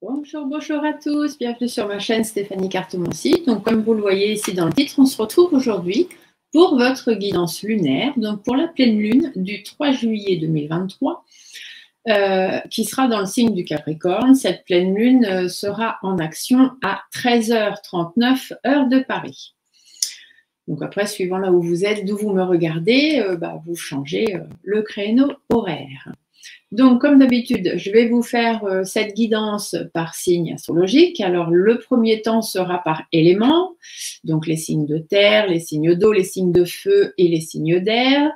Bonjour, bonjour à tous, bienvenue sur ma chaîne Stéphanie Cartomancy. Donc comme vous le voyez ici dans le titre, on se retrouve aujourd'hui pour votre guidance lunaire, donc pour la pleine lune du 3 juillet 2023, qui sera dans le signe du Capricorne. Cette pleine lune sera en action à 13h39 heure de Paris. Donc après, suivant là où vous êtes, d'où vous me regardez, vous changez le créneau horaire. Donc, comme d'habitude, je vais vous faire cette guidance par signe astrologique. Alors, le premier temps sera par éléments, donc les signes de terre, les signes d'eau, les signes de feu et les signes d'air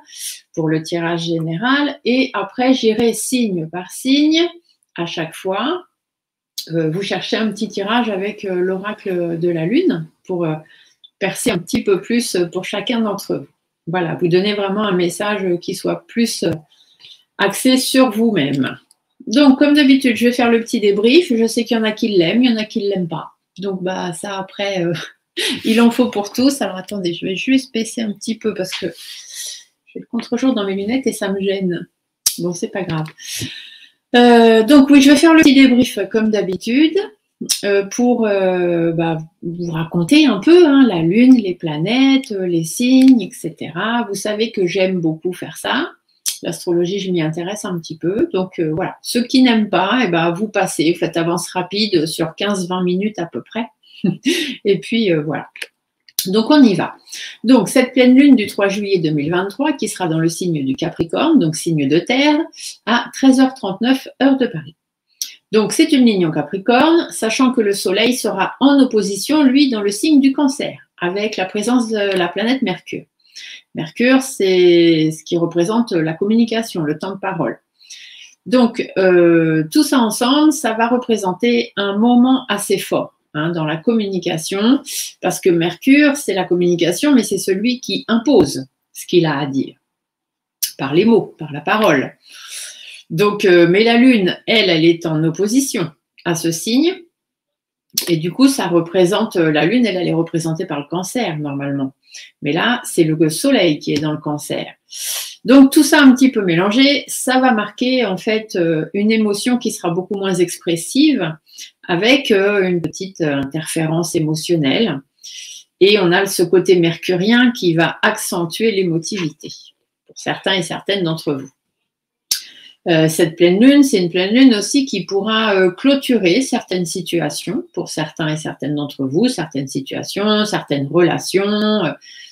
pour le tirage général. Et après, j'irai signe par signe à chaque fois. Vous cherchez un petit tirage avec l'oracle de la Lune pour percer un petit peu plus pour chacun d'entre eux. Voilà, vous donnez vraiment un message qui soit plus axé sur vous-même. Donc, comme d'habitude, je vais faire le petit débrief. Je sais qu'il y en a qui l'aiment, il y en a qui ne l'aiment pas. Donc, ça, après, il en faut pour tous. Alors, attendez, je vais juste baisser un petit peu parce que j'ai le contre-jour dans mes lunettes et ça me gêne. Bon, c'est pas grave. Donc, oui, je vais faire le petit débrief comme d'habitude pour vous raconter un peu la Lune, les planètes, les signes, etc. Vous savez que j'aime beaucoup faire ça. L'astrologie, je m'y intéresse un petit peu. Donc, voilà. Ceux qui n'aiment pas, vous passez, vous faites avance rapide sur 15-20 minutes à peu près. Et puis, voilà. Donc, on y va. Donc, cette pleine lune du 3 juillet 2023, qui sera dans le signe du Capricorne, donc signe de terre, à 13h39 heure de Paris. Donc, c'est une ligne en Capricorne, sachant que le Soleil sera en opposition, lui, dans le signe du Cancer, avec la présence de la planète Mercure. Mercure, c'est ce qui représente la communication, le temps de parole. Donc, tout ça ensemble, ça va représenter un moment assez fort dans la communication, parce que Mercure, c'est la communication, mais c'est celui qui impose ce qu'il a à dire, par les mots, par la parole. Donc, mais la Lune, elle est en opposition à ce signe, et du coup, ça représente, la Lune, elle est représentée par le Cancer, normalement. Mais là, c'est le Soleil qui est dans le Cancer. Donc, tout ça un petit peu mélangé, ça va marquer en fait une émotion qui sera beaucoup moins expressive avec une petite interférence émotionnelle. Et on a ce côté mercurien qui va accentuer l'émotivité pour certains et certaines d'entre vous. Cette pleine lune, c'est une pleine lune aussi qui pourra clôturer certaines situations pour certains et certaines d'entre vous, certaines situations, certaines relations,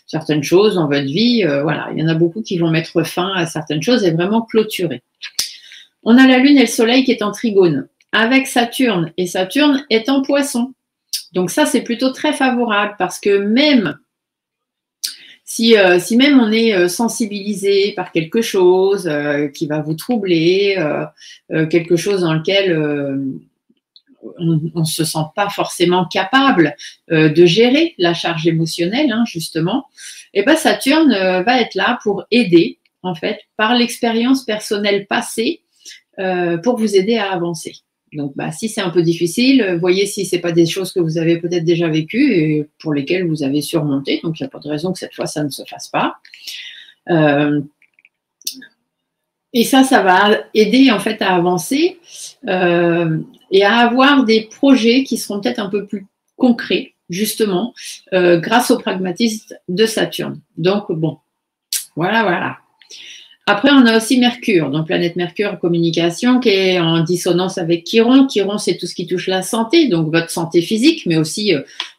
certaines choses dans votre vie. Voilà, il y en a beaucoup qui vont mettre fin à certaines choses et vraiment clôturer. On a la lune et le soleil qui est en trigone avec Saturne et Saturne est en poisson. Donc ça, c'est plutôt très favorable parce que même si même on est sensibilisé par quelque chose qui va vous troubler, quelque chose dans lequel on ne se sent pas forcément capable de gérer la charge émotionnelle, justement, et Saturne va être là pour aider, en fait, par l'expérience personnelle passée, pour vous aider à avancer. Donc, si c'est un peu difficile, voyez si ce n'est pas des choses que vous avez peut-être déjà vécues et pour lesquelles vous avez surmonté. Donc, il n'y a pas de raison que cette fois, ça ne se fasse pas. Et ça va aider en fait à avancer et à avoir des projets qui seront peut-être un peu plus concrets, justement, grâce au pragmatisme de Saturne. Donc, bon, voilà. Après, on a aussi Mercure, donc planète Mercure communication, qui est en dissonance avec Chiron. Chiron, c'est tout ce qui touche la santé, donc votre santé physique, mais aussi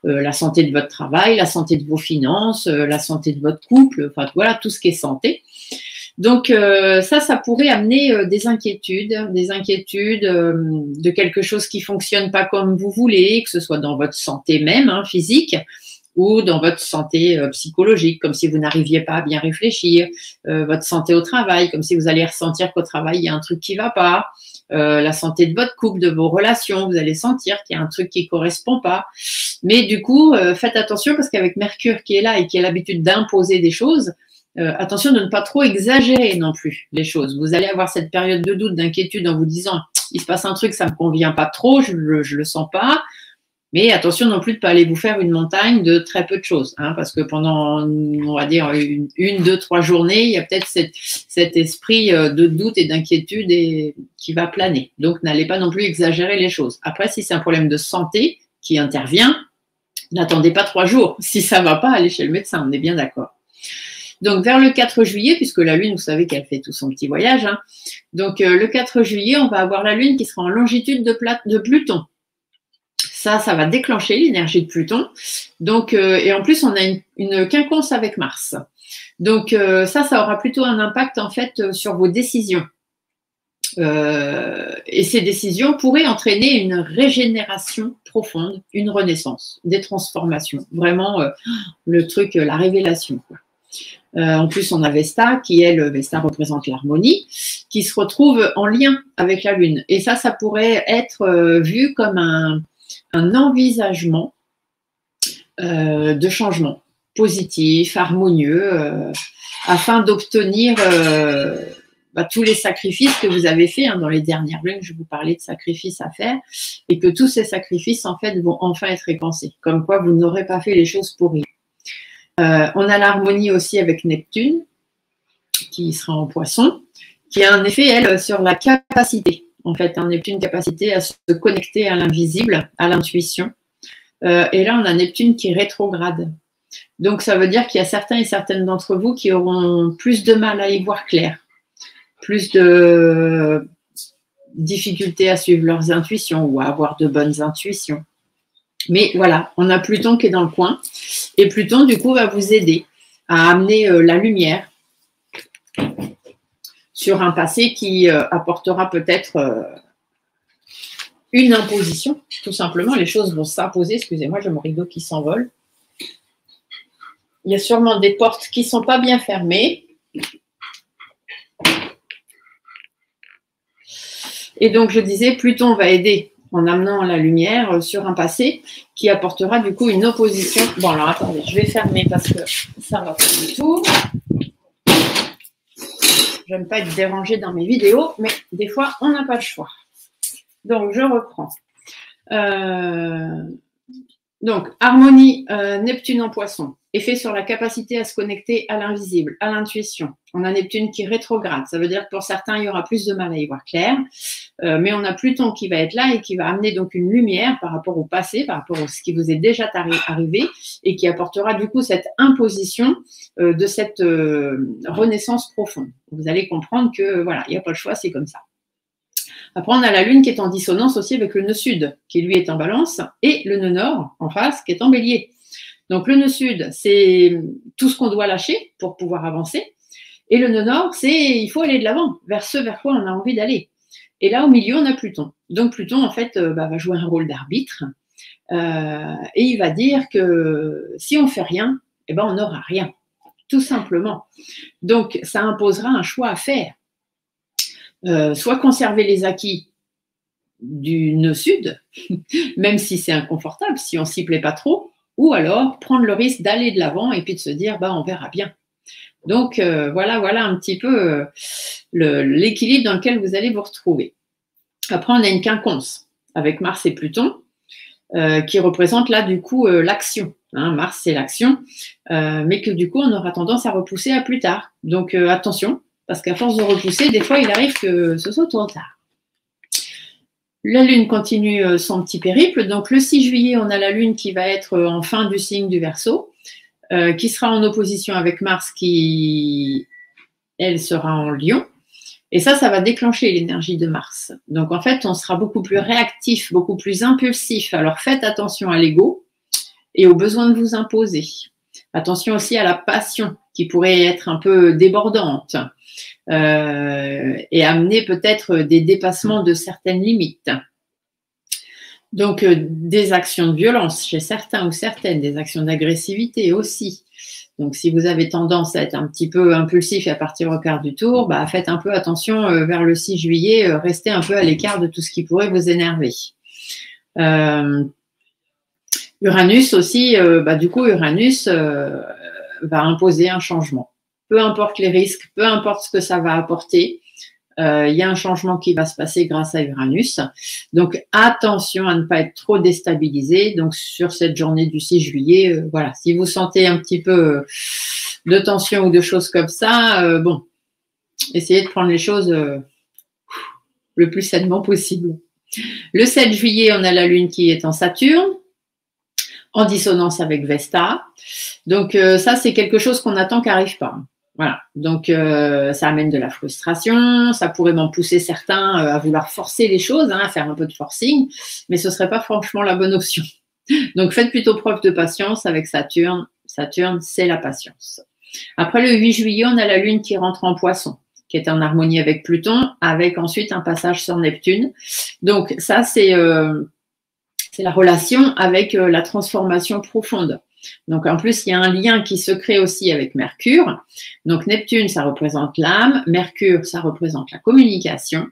la santé de votre travail, la santé de vos finances, la santé de votre couple, enfin voilà, tout ce qui est santé. Donc ça pourrait amener des inquiétudes de quelque chose qui fonctionne pas comme vous voulez, que ce soit dans votre santé même, physique, ou dans votre santé psychologique, comme si vous n'arriviez pas à bien réfléchir, votre santé au travail, comme si vous allez ressentir qu'au travail, il y a un truc qui ne va pas, la santé de votre couple, de vos relations, vous allez sentir qu'il y a un truc qui ne correspond pas. Mais du coup, faites attention parce qu'avec Mercure qui est là et qui a l'habitude d'imposer des choses, attention de ne pas trop exagérer non plus les choses. Vous allez avoir cette période de doute, d'inquiétude en vous disant « il se passe un truc, ça ne me convient pas trop, je le sens pas ». Mais attention non plus de ne pas aller vous faire une montagne de très peu de choses, hein, parce que pendant, on va dire, une, deux, 3 journées, il y a peut-être cet esprit de doute et d'inquiétude qui va planer. Donc, n'allez pas non plus exagérer les choses. Après, si c'est un problème de santé qui intervient, n'attendez pas 3 jours. Si ça ne va pas, allez chez le médecin, on est bien d'accord. Donc, vers le 4 juillet, puisque la Lune, vous savez qu'elle fait tout son petit voyage, hein, donc le 4 juillet, on va avoir la Lune qui sera en longitude de Pluton. Ça va déclencher l'énergie de Pluton. Donc, et en plus, on a une quinconce avec Mars. Donc, ça aura plutôt un impact, en fait, sur vos décisions. Et ces décisions pourraient entraîner une régénération profonde, une renaissance, des transformations. Vraiment, le truc, la révélation, quoi. En plus, on a Vesta, qui, elle, Vesta représente l'harmonie, qui se retrouve en lien avec la Lune. Et ça pourrait être vu comme un envisagement de changement positif, harmonieux, afin d'obtenir tous les sacrifices que vous avez faits, hein, dans les dernières lunes. Je vous parlais de sacrifices à faire, et que tous ces sacrifices, en fait, vont enfin être récompensés. Comme quoi, vous n'aurez pas fait les choses pour rien. On a l'harmonie aussi avec Neptune, qui sera en Poisson, qui a un effet, elle, sur la capacité. En fait, un Neptune, capacité à se connecter à l'invisible, à l'intuition. Et là, on a Neptune qui est rétrograde. Donc, ça veut dire qu'il y a certains et certaines d'entre vous qui auront plus de mal à y voir clair, plus de difficultés à suivre leurs intuitions ou à avoir de bonnes intuitions. Mais voilà, on a Pluton qui est dans le coin. Et Pluton, du coup, va vous aider à amener la lumière sur un passé qui apportera peut-être une imposition. Tout simplement, les choses vont s'imposer. Excusez-moi, j'ai mon rideau qui s'envole. Il y a sûrement des portes qui ne sont pas bien fermées. Et donc, je disais, Pluton va aider en amenant la lumière sur un passé qui apportera du coup une opposition. Bon, alors attendez, je vais fermer parce que ça ne va pas du tout. J'aime pas être dérangée dans mes vidéos, mais des fois, on n'a pas le choix. Donc, je reprends. Donc, harmonie, Neptune en Poisson. Effet sur la capacité à se connecter à l'invisible, à l'intuition. On a Neptune qui rétrograde. Ça veut dire que pour certains, il y aura plus de mal à y voir clair. Mais on a Pluton qui va être là et qui va amener donc une lumière par rapport au passé, par rapport à ce qui vous est déjà arrivé, et qui apportera du coup cette imposition de cette renaissance profonde. Vous allez comprendre que voilà, il n'y a pas le choix, c'est comme ça. Après, on a la Lune qui est en dissonance aussi avec le nœud sud, qui lui est en balance, et le nœud nord en face, qui est en bélier. Donc, le nœud sud, c'est tout ce qu'on doit lâcher pour pouvoir avancer. Et le nœud nord, c'est il faut aller de l'avant, vers ce vers quoi on a envie d'aller. Et là, au milieu, on a Pluton. Donc, Pluton, en fait, va jouer un rôle d'arbitre. Et il va dire que si on ne fait rien, eh ben, on n'aura rien, tout simplement. Donc, ça imposera un choix à faire. Soit conserver les acquis du nœud sud, même si c'est inconfortable, si on ne s'y plaît pas trop, ou alors prendre le risque d'aller de l'avant et puis de se dire, on verra bien. Donc, voilà un petit peu l'équilibre dans lequel vous allez vous retrouver. Après, on a une quinconce avec Mars et Pluton qui représente là, du coup, l'action. Hein, Mars, c'est l'action, mais que du coup, on aura tendance à repousser à plus tard. Donc, attention, parce qu'à force de repousser, des fois, il arrive que ce soit trop tard. La Lune continue son petit périple. Donc, le 6 juillet, on a la Lune qui va être en fin du signe du Verseau, qui sera en opposition avec Mars qui, elle, sera en Lion. Et ça va déclencher l'énergie de Mars. Donc, en fait, on sera beaucoup plus réactif, beaucoup plus impulsif. Alors, faites attention à l'ego et au besoin de vous imposer. Attention aussi à la passion qui pourrait être un peu débordante et amener peut-être des dépassements de certaines limites. Donc, des actions de violence chez certains ou certaines, des actions d'agressivité aussi. Donc, si vous avez tendance à être un petit peu impulsif et à partir au quart du tour, faites un peu attention vers le 6 juillet, restez un peu à l'écart de tout ce qui pourrait vous énerver. Uranus aussi, du coup, Uranus va imposer un changement. Peu importe les risques, peu importe ce que ça va apporter, Il y a un changement qui va se passer grâce à Uranus. Donc, attention à ne pas être trop déstabilisé. Donc, sur cette journée du 6 juillet, voilà, si vous sentez un petit peu de tension ou de choses comme ça, bon, essayez de prendre les choses le plus sainement possible. Le 7 juillet, on a la Lune qui est en Saturne, en dissonance avec Vesta. Donc, ça, c'est quelque chose qu'on attend qui n'arrive pas. Voilà. Donc, ça amène de la frustration. Ça pourrait m'en pousser certains à vouloir forcer les choses, à faire un peu de forcing, mais ce ne serait pas franchement la bonne option. Donc, faites plutôt preuve de patience avec Saturne. Saturne, c'est la patience. Après le 8 juillet, on a la Lune qui rentre en Poisson, qui est en harmonie avec Pluton, avec ensuite un passage sur Neptune. Donc, ça, c'est la relation avec la transformation profonde. Donc, en plus, il y a un lien qui se crée aussi avec Mercure. Donc, Neptune, ça représente l'âme. Mercure, ça représente la communication.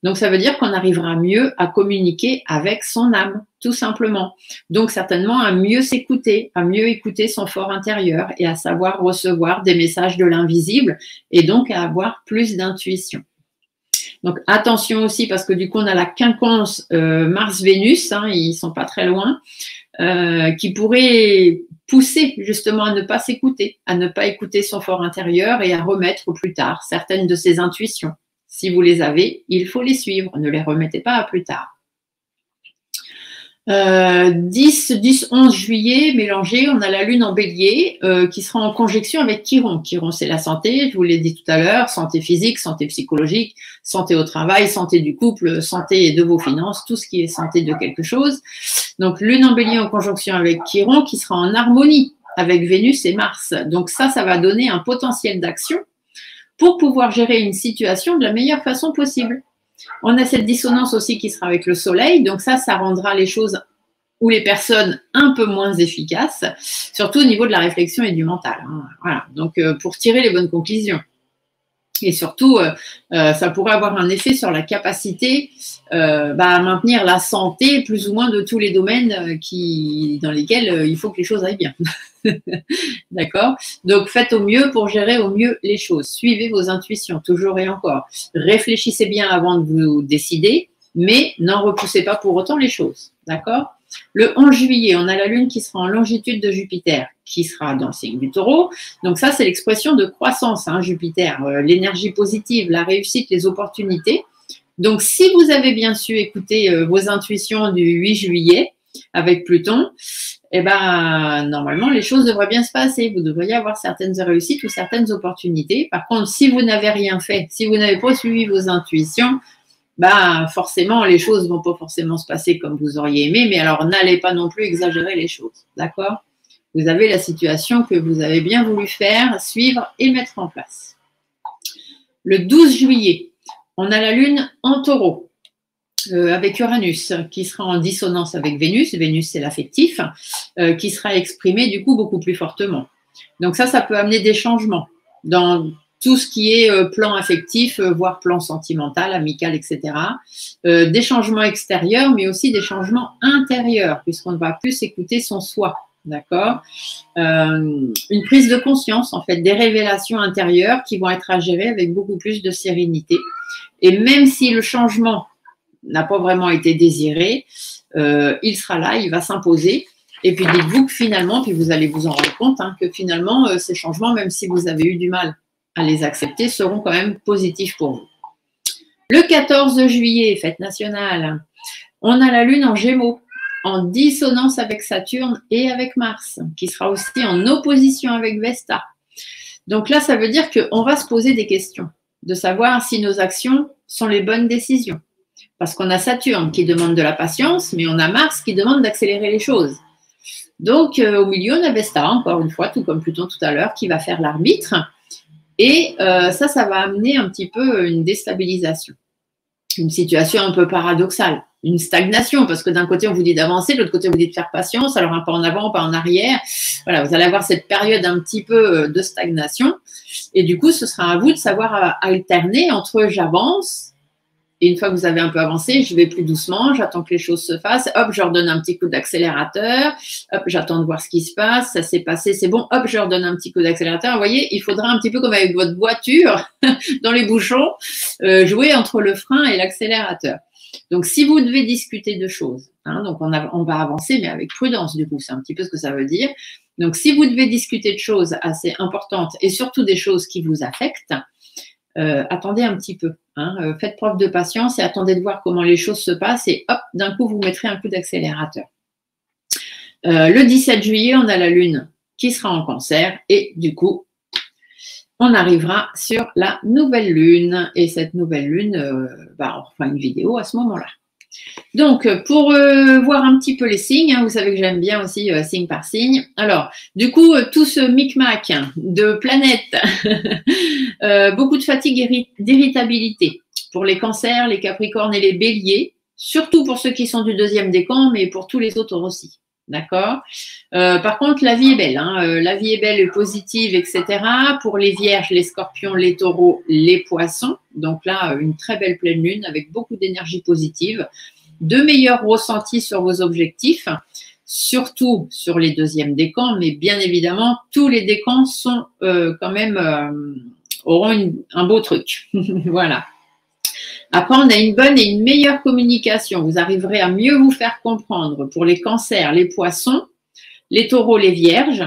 Donc, ça veut dire qu'on arrivera mieux à communiquer avec son âme, tout simplement. Donc, certainement, à mieux s'écouter, à mieux écouter son fort intérieur et à savoir recevoir des messages de l'invisible et donc à avoir plus d'intuition. Donc, attention aussi, parce que du coup, on a la quinconce Mars-Vénus, ils ne sont pas très loin, qui pourrait pousser justement à ne pas s'écouter, à ne pas écouter son fort intérieur et à remettre plus tard certaines de ses intuitions. Si vous les avez, il faut les suivre, ne les remettez pas à plus tard. 10-11 juillet, mélangé, on a la Lune en Bélier qui sera en conjonction avec Chiron. Chiron, c'est la santé, je vous l'ai dit tout à l'heure, santé physique, santé psychologique, santé au travail, santé du couple, santé de vos finances, tout ce qui est santé de quelque chose. Donc, Lune en Bélier en conjonction avec Chiron qui sera en harmonie avec Vénus et Mars. Donc ça va donner un potentiel d'action pour pouvoir gérer une situation de la meilleure façon possible. On a cette dissonance aussi qui sera avec le Soleil, donc ça rendra les choses ou les personnes un peu moins efficaces, surtout au niveau de la réflexion et du mental. Voilà, donc pour tirer les bonnes conclusions. Et surtout, ça pourrait avoir un effet sur la capacité à maintenir la santé plus ou moins de tous les domaines dans lesquels il faut que les choses aillent bien. D'accord? Donc, faites au mieux pour gérer au mieux les choses. Suivez vos intuitions, toujours et encore. Réfléchissez bien avant de vous décider, mais n'en repoussez pas pour autant les choses. D'accord? Le 11 juillet, on a la Lune qui sera en longitude de Jupiter, qui sera dans le signe du Taureau. Donc ça, c'est l'expression de croissance, Jupiter, l'énergie positive, la réussite, les opportunités. Donc, si vous avez bien su écouter vos intuitions du 8 juillet avec Pluton, normalement, les choses devraient bien se passer. Vous devriez avoir certaines réussites ou certaines opportunités. Par contre, si vous n'avez rien fait, si vous n'avez pas suivi vos intuitions, forcément, les choses ne vont pas forcément se passer comme vous auriez aimé, mais alors n'allez pas non plus exagérer les choses, d'accord? Vous avez la situation que vous avez bien voulu faire, suivre et mettre en place. Le 12 juillet, on a la Lune en Taureau, avec Uranus, qui sera en dissonance avec Vénus. Vénus, c'est l'affectif, qui sera exprimé du coup beaucoup plus fortement. Donc ça peut amener des changements dans tout ce qui est plan affectif, voire plan sentimental, amical, etc. Des changements extérieurs, mais aussi des changements intérieurs, puisqu'on ne va plus écouter son soi, d'accord? Une prise de conscience, en fait, des révélations intérieures qui vont être à gérer avec beaucoup plus de sérénité. Et même si le changement n'a pas vraiment été désiré, il sera là, il va s'imposer. Et puis dites-vous que finalement, puis vous allez vous en rendre compte, que finalement, ces changements, même si vous avez eu du mal à les accepter, seront quand même positifs pour vous. Le 14 juillet, fête nationale, on a la Lune en Gémeaux, en dissonance avec Saturne et avec Mars, qui sera aussi en opposition avec Vesta. Donc là, ça veut dire qu'on va se poser des questions, de savoir si nos actions sont les bonnes décisions. Parce qu'on a Saturne qui demande de la patience, mais on a Mars qui demande d'accélérer les choses. Donc, au milieu, on a Vesta, encore une fois, tout comme Pluton tout à l'heure, qui va faire l'arbitre. Et ça va amener un petit peu une déstabilisation. Une situation un peu paradoxale. Une stagnation, parce que d'un côté, on vous dit d'avancer, de l'autre côté, on vous dit de faire patience. Alors, un pas en avant, un pas en arrière. Voilà, vous allez avoir cette période un petit peu de stagnation. Et du coup, ce sera à vous de savoir alterner entre j'avance Et une fois que vous avez un peu avancé, je vais plus doucement, j'attends que les choses se fassent. Hop, je leur donne un petit coup d'accélérateur. Hop, j'attends de voir ce qui se passe. Ça s'est passé, c'est bon. Hop, je leur donne un petit coup d'accélérateur. Vous voyez, il faudra un petit peu comme avec votre voiture dans les bouchons, jouer entre le frein et l'accélérateur. Donc, si vous devez discuter de choses, hein, donc on va avancer, mais avec prudence, du coup, c'est un petit peu ce que ça veut dire. Donc, si vous devez discuter de choses assez importantes et surtout des choses qui vous affectent, attendez un petit peu. Hein, faites preuve de patience et attendez de voir comment les choses se passent et hop, d'un coup, vous mettrez un coup d'accélérateur. Le 17 juillet, on a la Lune qui sera en Cancer et du coup, on arrivera sur la nouvelle Lune. Et cette nouvelle Lune, on fera une vidéo à ce moment-là. Donc, pour voir un petit peu les signes, hein, vous savez que j'aime bien aussi signe par signe. Alors, du coup, tout ce micmac de planètes, beaucoup de fatigue et d'irritabilité pour les cancers, les capricornes et les béliers, surtout pour ceux qui sont du deuxième décan, mais pour tous les autres aussi. D'accord. Par contre, la vie est belle. Hein, la vie est belle et positive, etc. Pour les vierges, les scorpions, les taureaux, les poissons. Donc là, une très belle pleine lune avec beaucoup d'énergie positive. De meilleurs ressentis sur vos objectifs, surtout sur les deuxièmes décans, mais bien évidemment, tous les décans sont quand même auront un beau truc. Voilà. Après, on a une bonne et une meilleure communication. Vous arriverez à mieux vous faire comprendre pour les cancers, les poissons, les taureaux, les vierges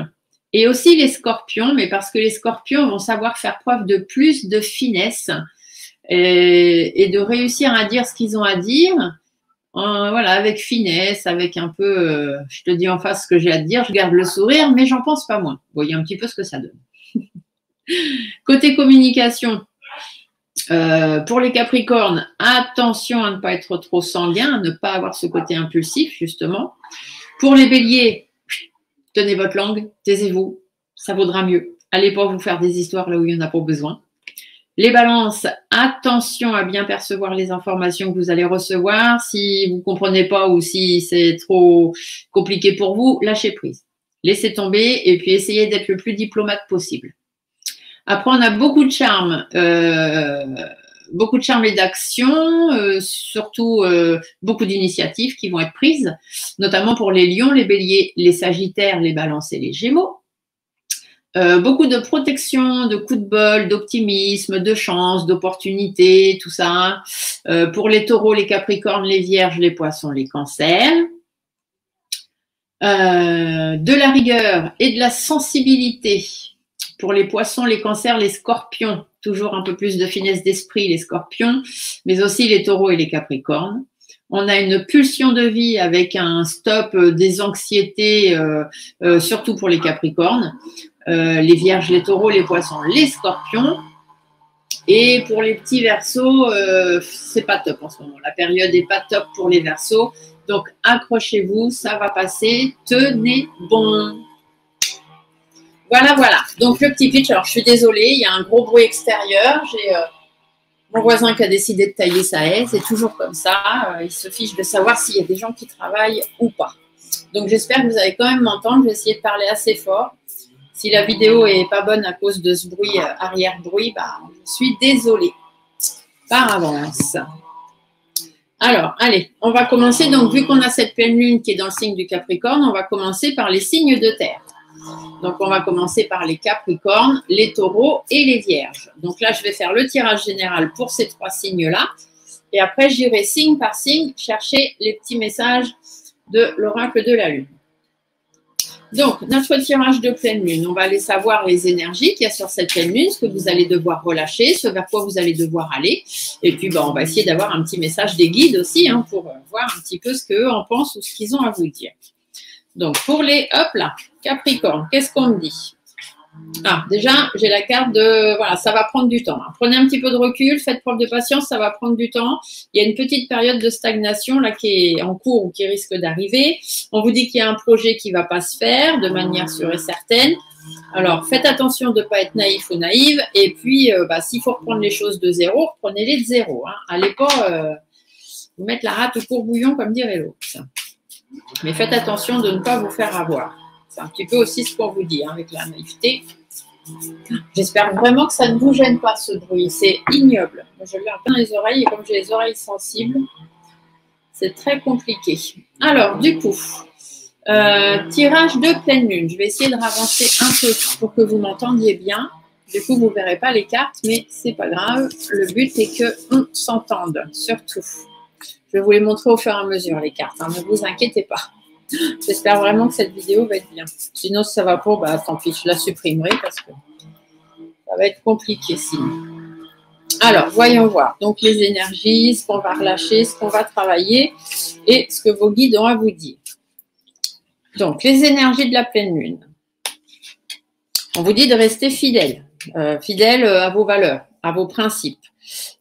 et aussi les scorpions, mais parce que les scorpions vont savoir faire preuve de plus de finesse et de réussir à dire ce qu'ils ont à dire. Voilà, avec finesse, avec un peu, je te dis en face ce que j'ai à te dire, je garde le sourire, mais j'en pense pas moins. Vous voyez un petit peu ce que ça donne. Côté communication, pour les capricornes, attention à ne pas être trop sanguin, à ne pas avoir ce côté impulsif, justement. Pour les béliers, tenez votre langue, taisez-vous, ça vaudra mieux. Allez pas vous faire des histoires là où il n'y en a pas besoin. Les balances, attention à bien percevoir les informations que vous allez recevoir. Si vous ne comprenez pas ou si c'est trop compliqué pour vous, lâchez prise. Laissez tomber et puis essayez d'être le plus diplomate possible. Après, on a beaucoup de charme et d'action, surtout beaucoup d'initiatives qui vont être prises, notamment pour les lions, les béliers, les sagittaires, les balances et les gémeaux. Beaucoup de protection, de coups de bol, d'optimisme, de chance, d'opportunités, tout ça. Pour les taureaux, les capricornes, les vierges, les poissons, les cancers. De la rigueur et de la sensibilité pour les poissons, les cancers, les scorpions. Toujours un peu plus de finesse d'esprit, les scorpions, mais aussi les taureaux et les capricornes. On a une pulsion de vie avec un stop des anxiétés, surtout pour les capricornes. Les vierges, les taureaux, les poissons, les scorpions. Et pour les petits verseaux, c'est pas top en ce moment. La période n'est pas top pour les verseaux. Donc, accrochez-vous, ça va passer. Tenez bon. Voilà, voilà. Donc, le petit pitch. Alors, je suis désolée, il y a un gros bruit extérieur. J'ai mon voisin qui a décidé de tailler sa haie. C'est toujours comme ça. Il se fiche de savoir s'il y a des gens qui travaillent ou pas. Donc, j'espère que vous allez quand même m'entendre. Je vais essayer de parler assez fort. Si la vidéo n'est pas bonne à cause de ce bruit, arrière-bruit, je suis désolée par avance. Alors, allez, on va commencer. Donc, vu qu'on a cette pleine lune qui est dans le signe du Capricorne, on va commencer par les signes de terre. Donc, on va commencer par les Capricornes, les Taureaux et les Vierges. Donc là, je vais faire le tirage général pour ces trois signes-là. Et après, j'irai signe par signe chercher les petits messages de l'oracle de la Lune. Donc, notre tirage de pleine lune, on va aller savoir les énergies qu'il y a sur cette pleine lune, ce que vous allez devoir relâcher, ce vers quoi vous allez devoir aller. Et puis, on va essayer d'avoir un petit message des guides aussi pour voir un petit peu ce qu'eux en pensent ou ce qu'ils ont à vous dire. Donc, pour les, hop là, Capricorne, qu'est-ce qu'on me dit? Ah, déjà, j'ai la carte de, voilà, ça va prendre du temps. Prenez un petit peu de recul, faites preuve de patience, ça va prendre du temps. Il y a une petite période de stagnation là qui est en cours ou qui risque d'arriver. On vous dit qu'il y a un projet qui ne va pas se faire de manière sûre et certaine. Alors, faites attention de ne pas être naïf ou naïve. Et puis, s'il faut reprendre les choses de zéro, reprenez-les de zéro. Allez pas vous mettre la rate au courbouillon, comme dirait l'autre. Mais faites attention de ne pas vous faire avoir. C'est un petit peu aussi ce qu'on vous dit avec la naïveté. J'espère vraiment que ça ne vous gêne pas, ce bruit. C'est ignoble. Je l'ai plein les oreilles et comme j'ai les oreilles sensibles, c'est très compliqué. Alors, du coup, tirage de pleine lune. Je vais essayer de ravancer un peu pour que vous m'entendiez bien. Du coup, vous ne verrez pas les cartes, mais ce n'est pas grave. Le but est qu'on s'entende, surtout. Je vais vous les montrer au fur et à mesure, les cartes. Hein. Ne vous inquiétez pas. J'espère vraiment que cette vidéo va être bien. Sinon, si ça va pas, bah, tant pis, je la supprimerai parce que ça va être compliqué sinon. Alors, voyons voir. Donc, les énergies, ce qu'on va relâcher, ce qu'on va travailler et ce que vos guides ont à vous dire. Donc, les énergies de la pleine lune. On vous dit de rester fidèle, fidèle à vos valeurs, à vos principes.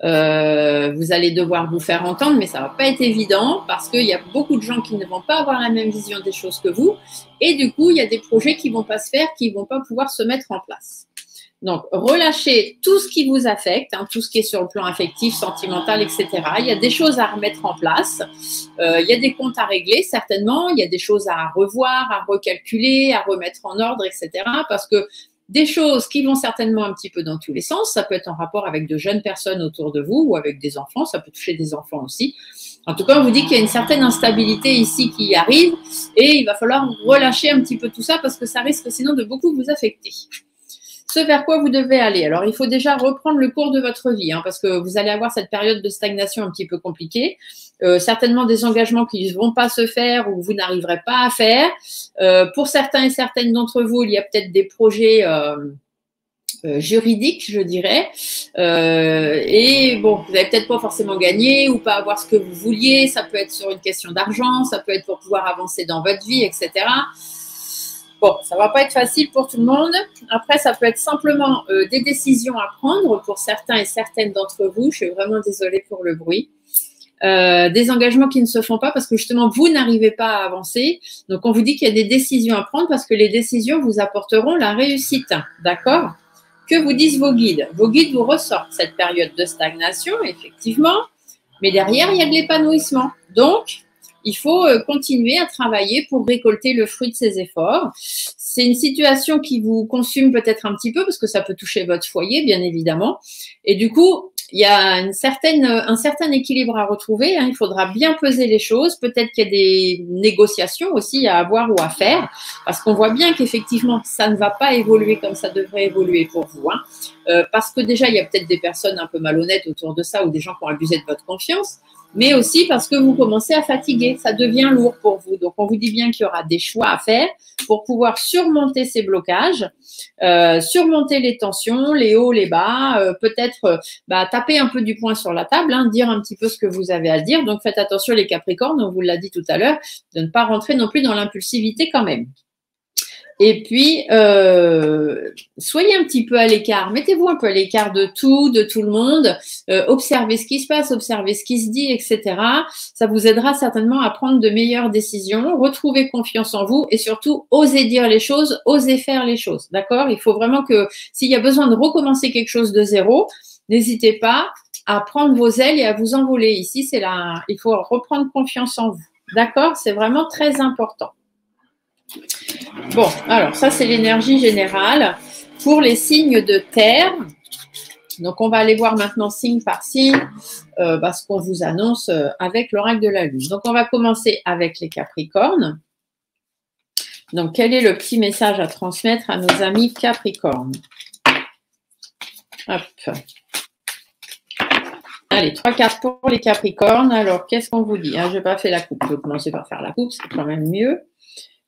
Vous allez devoir vous faire entendre, mais ça ne va pas être évident parce qu'il y a beaucoup de gens qui ne vont pas avoir la même vision des choses que vous. Et du coup, il y a des projets qui ne vont pas se faire, qui ne vont pas pouvoir se mettre en place. Donc, relâchez tout ce qui vous affecte, hein, tout ce qui est sur le plan affectif, sentimental, etc. Il y a des choses à remettre en place. Il y a des comptes à régler, certainement. Il y a des choses à revoir, à recalculer, à remettre en ordre, etc. Parce que des choses qui vont certainement un petit peu dans tous les sens. Ça peut être en rapport avec de jeunes personnes autour de vous ou avec des enfants. Ça peut toucher des enfants aussi. En tout cas, on vous dit qu'il y a une certaine instabilité ici qui arrive et il va falloir relâcher un petit peu tout ça parce que ça risque sinon de beaucoup vous affecter. Ce vers quoi vous devez aller. Alors, il faut déjà reprendre le cours de votre vie, hein, parce que vous allez avoir cette période de stagnation un petit peu compliquée. Certainement des engagements qui ne vont pas se faire ou vous n'arriverez pas à faire. Pour certains et certaines d'entre vous, il y a peut-être des projets juridiques, je dirais. Et bon, vous n'allez peut-être pas forcément gagner ou pas avoir ce que vous vouliez. Ça peut être sur une question d'argent, ça peut être pour pouvoir avancer dans votre vie, etc. Bon, ça ne va pas être facile pour tout le monde. Après, ça peut être simplement des décisions à prendre pour certains et certaines d'entre vous. Je suis vraiment désolée pour le bruit. Des engagements qui ne se font pas parce que justement, vous n'arrivez pas à avancer. Donc, on vous dit qu'il y a des décisions à prendre parce que les décisions vous apporteront la réussite. D'accord ? Que vous disent vos guides ? Vos guides vous ressortent cette période de stagnation, effectivement. Mais derrière, il y a de l'épanouissement. Donc, il faut continuer à travailler pour récolter le fruit de ces efforts. C'est une situation qui vous consume peut-être un petit peu parce que ça peut toucher votre foyer, bien évidemment. Et du coup, il y a un certain équilibre à retrouver. Hein. Il faudra bien peser les choses. Peut-être qu'il y a des négociations aussi à avoir ou à faire parce qu'on voit bien qu'effectivement, ça ne va pas évoluer comme ça devrait évoluer pour vous. Hein. Parce que déjà, il y a peut-être des personnes un peu malhonnêtes autour de ça ou des gens qui ont abusé de votre confiance. Mais aussi parce que vous commencez à fatiguer, ça devient lourd pour vous. Donc, on vous dit bien qu'il y aura des choix à faire pour pouvoir surmonter ces blocages, surmonter les tensions, les hauts, les bas, peut-être taper un peu du poing sur la table, hein, dire un petit peu ce que vous avez à dire. Donc, faites attention les Capricornes, on vous l'a dit tout à l'heure, de ne pas rentrer non plus dans l'impulsivité quand même. Et puis, soyez un petit peu à l'écart, mettez-vous un peu à l'écart de tout le monde, observez ce qui se passe, observez ce qui se dit, etc. Ça vous aidera certainement à prendre de meilleures décisions, retrouver confiance en vous et surtout, osez dire les choses, osez faire les choses, d'accord ? Il faut vraiment que, s'il y a besoin de recommencer quelque chose de zéro, n'hésitez pas à prendre vos ailes et à vous envoler. Ici, il faut reprendre confiance en vous, d'accord ? C'est vraiment très important. Bon, alors ça c'est l'énergie générale pour les signes de terre. Donc on va aller voir maintenant signe par signe ce qu'on vous annonce avec l'oracle de la lune. Donc on va commencer avec les Capricornes. Donc quel est le petit message à transmettre à nos amis Capricornes? Hop. Allez, 3 cartes pour les Capricornes. Alors qu'est-ce qu'on vous dit? Je n'ai pas fait la coupe, je vais commencer par faire la coupe, c'est quand même mieux.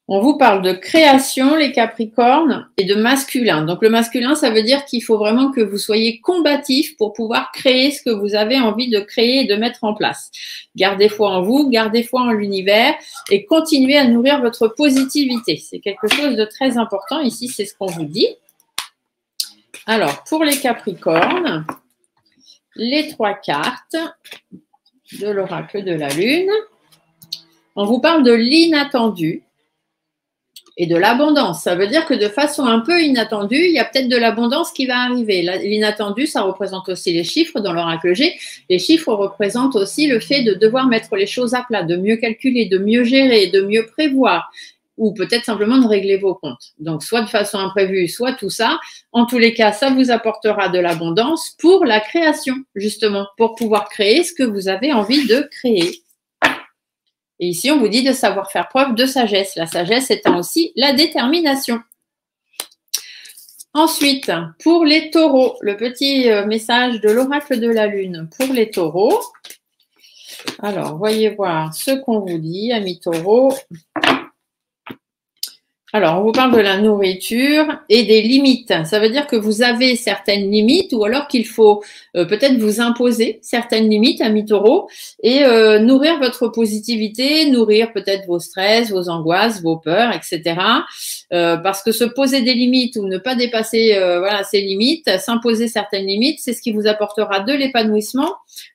On vous parle de création, les Capricornes, et de masculin. Donc, le masculin, ça veut dire qu'il faut vraiment que vous soyez combatif pour pouvoir créer ce que vous avez envie de créer et de mettre en place. Gardez foi en vous, gardez foi en l'univers et continuez à nourrir votre positivité. C'est quelque chose de très important. Ici, c'est ce qu'on vous dit. Alors, pour les Capricornes, les 3 cartes de l'oracle de la Lune, on vous parle de l'inattendu et de l'abondance. Ça veut dire que de façon un peu inattendue, il y a peut-être de l'abondance qui va arriver. L'inattendu, ça représente aussi les chiffres dans l'oracle G. Les chiffres représentent aussi le fait de devoir mettre les choses à plat, de mieux calculer, de mieux gérer, de mieux prévoir. ou peut-être simplement de régler vos comptes. Donc, soit de façon imprévue, soit tout ça. En tous les cas, ça vous apportera de l'abondance pour la création, justement, pour pouvoir créer ce que vous avez envie de créer. Et ici, on vous dit de savoir faire preuve de sagesse. La sagesse étant aussi la détermination. Ensuite, pour les taureaux, le petit message de l'oracle de la lune pour les taureaux. Alors, voyez voir ce qu'on vous dit, amis taureaux. Alors, on vous parle de la nourriture et des limites. Ça veut dire que vous avez certaines limites ou alors qu'il faut peut-être vous imposer certaines limites, amis taureaux, et nourrir votre positivité, nourrir peut-être vos stress, vos angoisses, vos peurs, etc. Parce que se poser des limites ou ne pas dépasser voilà, ces limites, s'imposer certaines limites, c'est ce qui vous apportera de l'épanouissement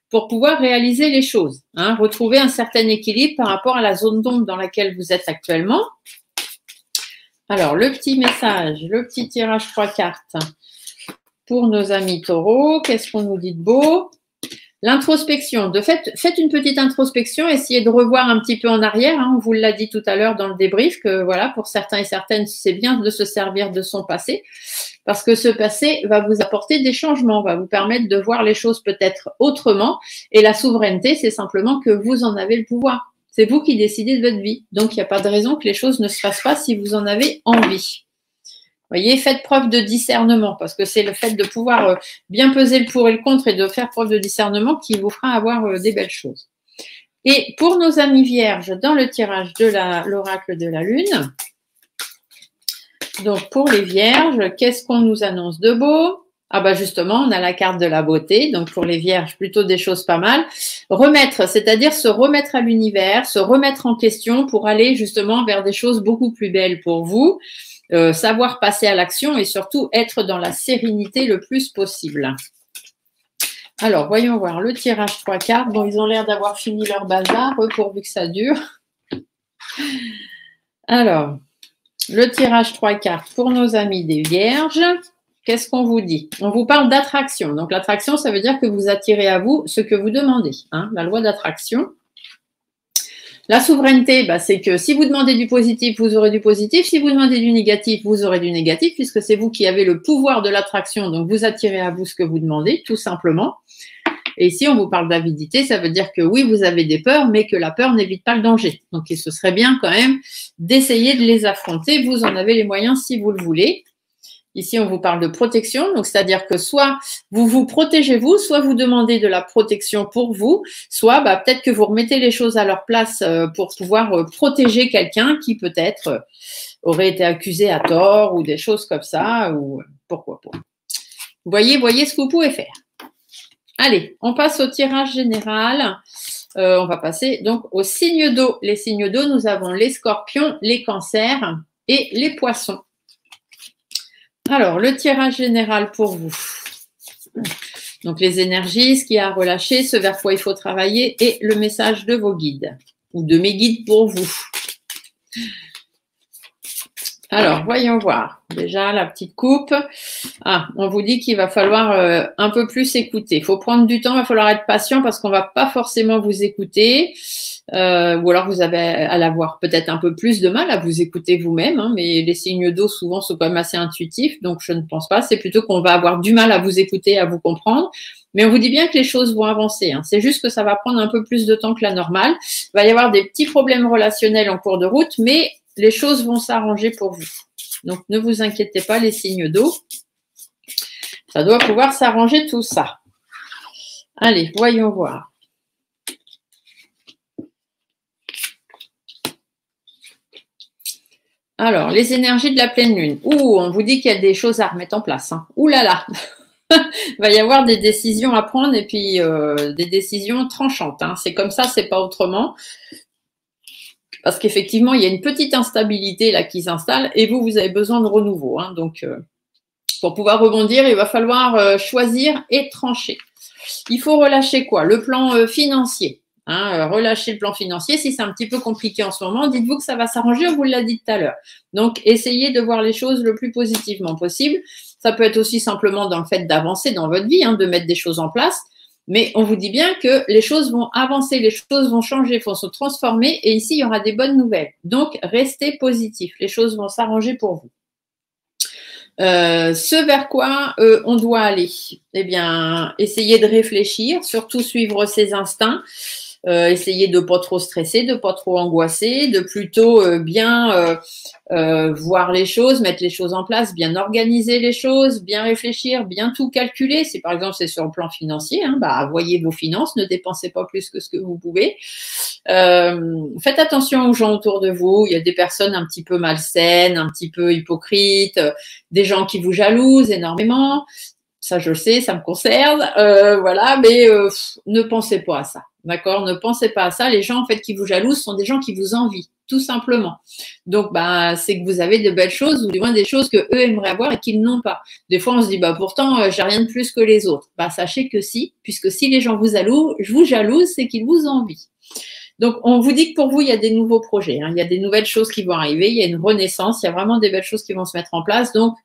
pour pouvoir réaliser les choses. Hein, retrouver un certain équilibre par rapport à la zone d'ombre dans laquelle vous êtes actuellement. Alors, le petit message, le petit tirage 3 cartes pour nos amis taureaux. Qu'est-ce qu'on nous dit de beau? L'introspection. De fait, faites une petite introspection, essayez de revoir un petit peu en arrière. Hein, on vous l'a dit tout à l'heure dans le débrief que voilà, pour certains et certaines, c'est bien de se servir de son passé parce que ce passé va vous apporter des changements, va vous permettre de voir les choses peut-être autrement. Et la souveraineté, c'est simplement que vous en avez le pouvoir. C'est vous qui décidez de votre vie. Donc, il n'y a pas de raison que les choses ne se fassent pas si vous en avez envie. Vous voyez, faites preuve de discernement parce que c'est le fait de pouvoir bien peser le pour et le contre et de faire preuve de discernement qui vous fera avoir des belles choses. Et pour nos amis vierges, dans le tirage de l'oracle de la lune, donc pour les vierges, qu'est-ce qu'on nous annonce de beau? Ah bah justement, on a la carte de la beauté, donc pour les vierges, plutôt des choses pas mal. Remettre, c'est-à-dire se remettre à l'univers, se remettre en question pour aller justement vers des choses beaucoup plus belles pour vous, savoir passer à l'action et surtout être dans la sérénité le plus possible. Alors, voyons voir le tirage 3 cartes. Bon, ils ont l'air d'avoir fini leur bazar, pourvu que ça dure. Alors, le tirage 3 cartes pour nos amis des vierges. Qu'est-ce qu'on vous dit? On vous parle d'attraction. Donc, l'attraction, ça veut dire que vous attirez à vous ce que vous demandez. Hein, la loi d'attraction. La souveraineté, bah, c'est que si vous demandez du positif, vous aurez du positif. Si vous demandez du négatif, vous aurez du négatif, puisque c'est vous qui avez le pouvoir de l'attraction. Donc, vous attirez à vous ce que vous demandez, tout simplement. Et ici, on vous parle d'avidité. Ça veut dire que oui, vous avez des peurs, mais que la peur n'évite pas le danger. Donc, ce serait bien quand même d'essayer de les affronter. Vous en avez les moyens si vous le voulez. Ici, on vous parle de protection, donc c'est-à-dire que soit vous vous protégez vous, soit vous demandez de la protection pour vous, soit bah, peut-être que vous remettez les choses à leur place pour pouvoir protéger quelqu'un qui peut-être aurait été accusé à tort ou des choses comme ça, ou pourquoi pas. Voyez ce que vous pouvez faire. Allez, on passe au tirage général. On va passer donc aux signes d'eau. Les signes d'eau, nous avons les scorpions, les cancers et les poissons. Alors, le tirage général pour vous. Donc, les énergies, ce qu'il y a à relâcher, ce vers quoi il faut travailler et le message de vos guides ou de mes guides pour vous. Alors, voyons voir. Déjà, la petite coupe. Ah, on vous dit qu'il va falloir un peu plus écouter. Il faut prendre du temps, il va falloir être patient parce qu'on ne va pas forcément vous écouter. Ou alors, vous avez à l'avoir peut-être un peu plus de mal à vous écouter vous-même. Hein, mais les signes d'eau, souvent, sont quand même assez intuitifs. Donc, je ne pense pas. C'est plutôt qu'on va avoir du mal à vous écouter, à vous comprendre. Mais on vous dit bien que les choses vont avancer. Hein. C'est juste que ça va prendre un peu plus de temps que la normale. Il va y avoir des petits problèmes relationnels en cours de route, mais les choses vont s'arranger pour vous. Donc, ne vous inquiétez pas, les signes d'eau. Ça doit pouvoir s'arranger tout ça. Allez, voyons voir. Alors, les énergies de la pleine lune. Ouh, on vous dit qu'il y a des choses à remettre en place. Hein. Ouh là là. Il va y avoir des décisions à prendre et puis des décisions tranchantes. Hein. C'est comme ça, c'est pas autrement. Parce qu'effectivement, il y a une petite instabilité là qui s'installe et vous avez besoin de renouveau. Hein. Donc, pour pouvoir rebondir, il va falloir choisir et trancher. Il faut relâcher quoi? Le plan financier. Hein, relâcher le plan financier. Si c'est un petit peu compliqué en ce moment, dites-vous que ça va s'arranger, on vous l'a dit tout à l'heure. Donc, essayez de voir les choses le plus positivement possible. Ça peut être aussi simplement dans le fait d'avancer dans votre vie, hein, de mettre des choses en place. Mais on vous dit bien que les choses vont avancer, les choses vont changer, vont se transformer et ici, il y aura des bonnes nouvelles. Donc, restez positif, les choses vont s'arranger pour vous. Ce vers quoi on doit aller? Eh bien, essayez de réfléchir, surtout suivre ses instincts. Essayez de pas trop stresser, de pas trop angoisser, de plutôt bien voir les choses, mettre les choses en place, bien organiser les choses, bien réfléchir, bien tout calculer. Si par exemple c'est sur le plan financier, hein, voyez vos finances, ne dépensez pas plus que ce que vous pouvez. Faites attention aux gens autour de vous. Il y a des personnes un petit peu malsaines, un petit peu hypocrites, des gens qui vous jalousent énormément. Ça, je le sais, ça me concerne. Voilà, mais ne pensez pas à ça. D'accord? Ne pensez pas à ça. Les gens, en fait, qui vous jalousent sont des gens qui vous envient, tout simplement. Donc, c'est que vous avez de belles choses ou du moins des choses que eux aimeraient avoir et qu'ils n'ont pas. Des fois, on se dit, pourtant, j'ai rien de plus que les autres. Sachez que si, puisque si les gens vous jalousent, c'est qu'ils vous envient. Donc, on vous dit que pour vous, il y a des nouveaux projets. Hein. Il y a des nouvelles choses qui vont arriver. Il y a une renaissance. Il y a vraiment des belles choses qui vont se mettre en place. Donc,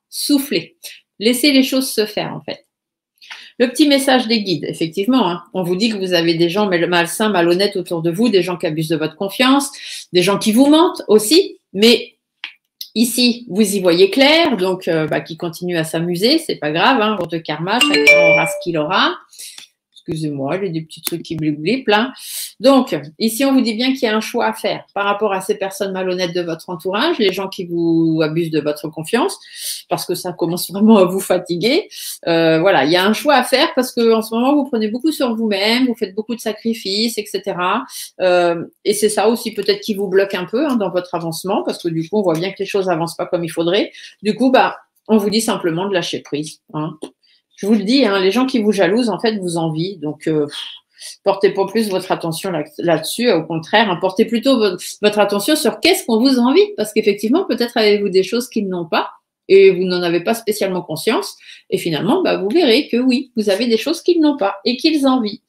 soufflez. Laissez les choses se faire, en fait. Le petit message des guides, effectivement, hein, on vous dit que vous avez des gens malsains, malhonnêtes autour de vous, des gens qui abusent de votre confiance, des gens qui vous mentent aussi, mais ici, vous y voyez clair, donc qui continuent à s'amuser, c'est pas grave, hein, votre karma, chacun aura ce qu'il aura. Excusez-moi, j'ai des petits trucs qui blip là. Donc, ici, on vous dit bien qu'il y a un choix à faire par rapport à ces personnes malhonnêtes de votre entourage, les gens qui vous abusent de votre confiance, parce que ça commence vraiment à vous fatiguer. Voilà, il y a un choix à faire parce que en ce moment, vous prenez beaucoup sur vous-même, vous faites beaucoup de sacrifices, etc. Et c'est ça aussi peut-être qui vous bloque un peu dans votre avancement, parce que du coup, on voit bien que les choses n'avancent pas comme il faudrait. Du coup, on vous dit simplement de lâcher prise. Hein. Je vous le dis, hein, les gens qui vous jalousent, en fait, vous envient. Donc, portez pas plus votre attention là-dessus. Au contraire, hein, portez plutôt votre attention sur qu'est-ce qu'on vous envie. Parce qu'effectivement, peut-être avez-vous des choses qu'ils n'ont pas et vous n'en avez pas spécialement conscience. Et finalement, vous verrez que oui, vous avez des choses qu'ils n'ont pas et qu'ils envient.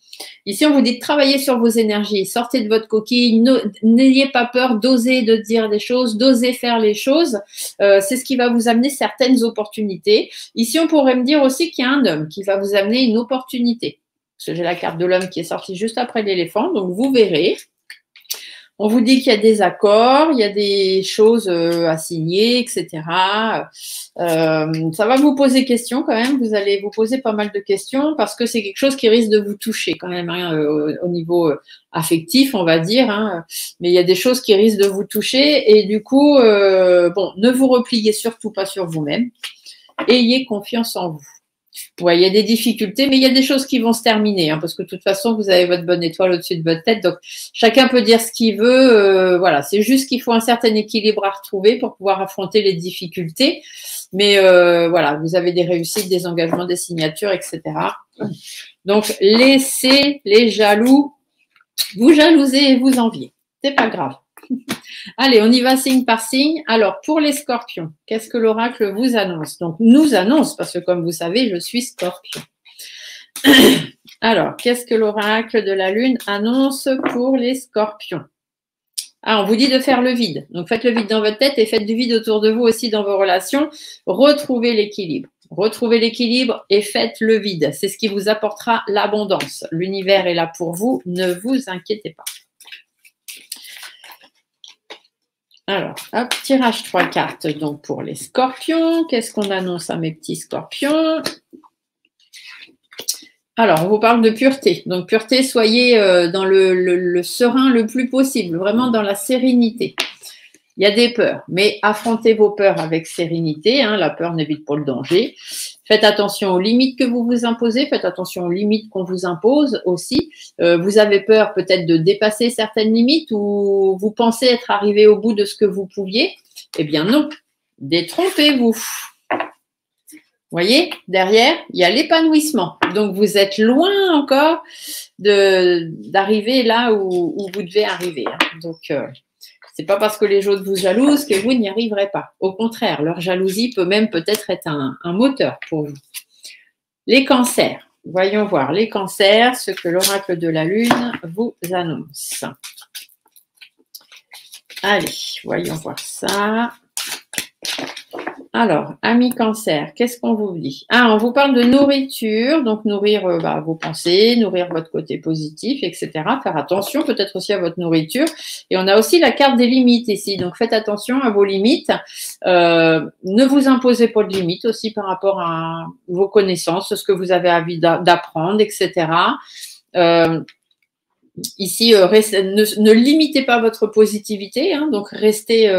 Ici, on vous dit de travailler sur vos énergies. Sortez de votre coquille. N'ayez pas peur d'oser de dire des choses, d'oser faire les choses. C'est ce qui va vous amener certaines opportunités. Ici, on pourrait me dire aussi qu'il y a un homme qui va vous amener une opportunité. Parce que j'ai la carte de l'homme qui est sortie juste après l'éléphant. Donc, vous verrez. On vous dit qu'il y a des accords, il y a des choses à signer, etc. Ça va vous poser question quand même. Vous allez vous poser pas mal de questions parce que c'est quelque chose qui risque de vous toucher quand même hein, au niveau affectif, on va dire. Hein. Mais il y a des choses qui risquent de vous toucher et du coup, ne vous repliez surtout pas sur vous-même. Ayez confiance en vous. Ouais, il y a des difficultés, mais il y a des choses qui vont se terminer, hein, parce que de toute façon, vous avez votre bonne étoile au-dessus de votre tête, donc chacun peut dire ce qu'il veut. Voilà, c'est juste qu'il faut un certain équilibre à retrouver pour pouvoir affronter les difficultés. Mais voilà, vous avez des réussites, des engagements, des signatures, etc. Donc, laissez les jaloux vous jalouser et vous envier. C'est pas grave. Allez, on y va signe par signe. Alors, pour les scorpions, qu'est-ce que l'oracle vous annonce? Donc, nous annonce, parce que comme vous savez, je suis scorpion. Alors, qu'est-ce que l'oracle de la lune annonce pour les scorpions? On vous dit de faire le vide. Donc, faites le vide dans votre tête et faites du vide autour de vous aussi dans vos relations. Retrouvez l'équilibre. Retrouvez l'équilibre et faites le vide. C'est ce qui vous apportera l'abondance. L'univers est là pour vous. Ne vous inquiétez pas. Alors, hop, tirage 3 cartes donc pour les scorpions. Qu'est-ce qu'on annonce à mes petits scorpions? Alors, on vous parle de pureté. Donc, pureté, soyez dans le serein le plus possible, vraiment dans la sérénité. Il y a des peurs, mais affrontez vos peurs avec sérénité. Hein, la peur n'évite pas le danger. Faites attention aux limites que vous vous imposez. Faites attention aux limites qu'on vous impose aussi. Vous avez peur peut-être de dépasser certaines limites ou vous pensez être arrivé au bout de ce que vous pouviez. Eh bien non, détrompez-vous. Vous voyez, derrière, il y a l'épanouissement. Donc, vous êtes loin encore d'arriver là où vous devez arriver. Hein. Donc, c'est pas parce que les autres vous jalousent que vous n'y arriverez pas. Au contraire, leur jalousie peut même peut-être être un moteur pour vous. Les cancers. Voyons voir les cancers, ce que l'oracle de la lune vous annonce. Allez, voyons voir ça. Alors, amis cancer, qu'est-ce qu'on vous dit? Ah, on vous parle de nourriture, donc nourrir vos pensées, nourrir votre côté positif, etc. Faire attention peut-être aussi à votre nourriture. Et on a aussi la carte des limites ici, donc faites attention à vos limites. Ne vous imposez pas de limites aussi par rapport à vos connaissances, ce que vous avez envie d'apprendre, etc. Ici, ne limitez pas votre positivité, hein, donc restez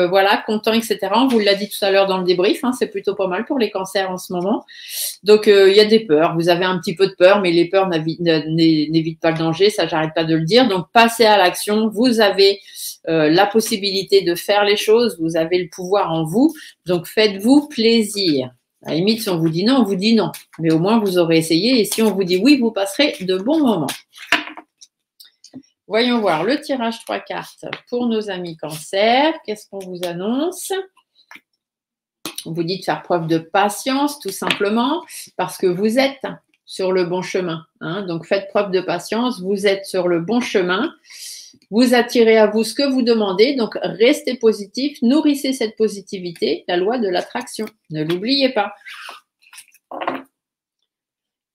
content, etc. On vous l'a dit tout à l'heure dans le débrief, hein, c'est plutôt pas mal pour les cancers en ce moment. Donc, il y a des peurs, vous avez un petit peu de peur, mais les peurs n'évitent pas le danger, ça j'arrête pas de le dire. Donc, passez à l'action, vous avez la possibilité de faire les choses, vous avez le pouvoir en vous, donc faites-vous plaisir. À la limite, si on vous dit non, on vous dit non, mais au moins vous aurez essayé, et si on vous dit oui, vous passerez de bons moments. Voyons voir le tirage 3 cartes pour nos amis cancer. Qu'est-ce qu'on vous annonce? On vous dit de faire preuve de patience, tout simplement, parce que vous êtes sur le bon chemin. Hein. Donc, faites preuve de patience, vous êtes sur le bon chemin. Vous attirez à vous ce que vous demandez, donc restez positif, nourrissez cette positivité, la loi de l'attraction. Ne l'oubliez pas.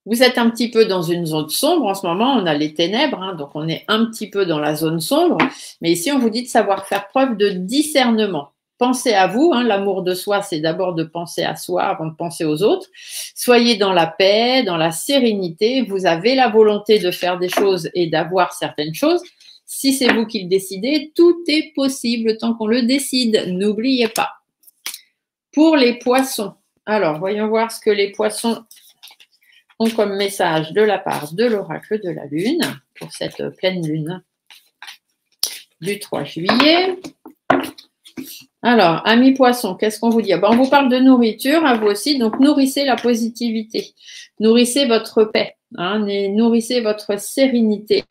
Vous êtes un petit peu dans une zone sombre en ce moment, on a les ténèbres, hein, donc on est un petit peu dans la zone sombre. Mais ici, on vous dit de savoir faire preuve de discernement. Pensez à vous, hein, l'amour de soi, c'est d'abord de penser à soi avant de penser aux autres. Soyez dans la paix, dans la sérénité. Vous avez la volonté de faire des choses et d'avoir certaines choses. Si c'est vous qui le décidez, tout est possible tant qu'on le décide. N'oubliez pas. Pour les poissons, alors voyons voir ce que les poissons ont comme message de la part de l'oracle de la Lune pour cette pleine lune du 3 juillet. Alors, amis poissons, qu'est-ce qu'on vous dit? On vous parle de nourriture, à vous aussi, donc nourrissez la positivité, nourrissez votre paix, hein, nourrissez votre sérénité,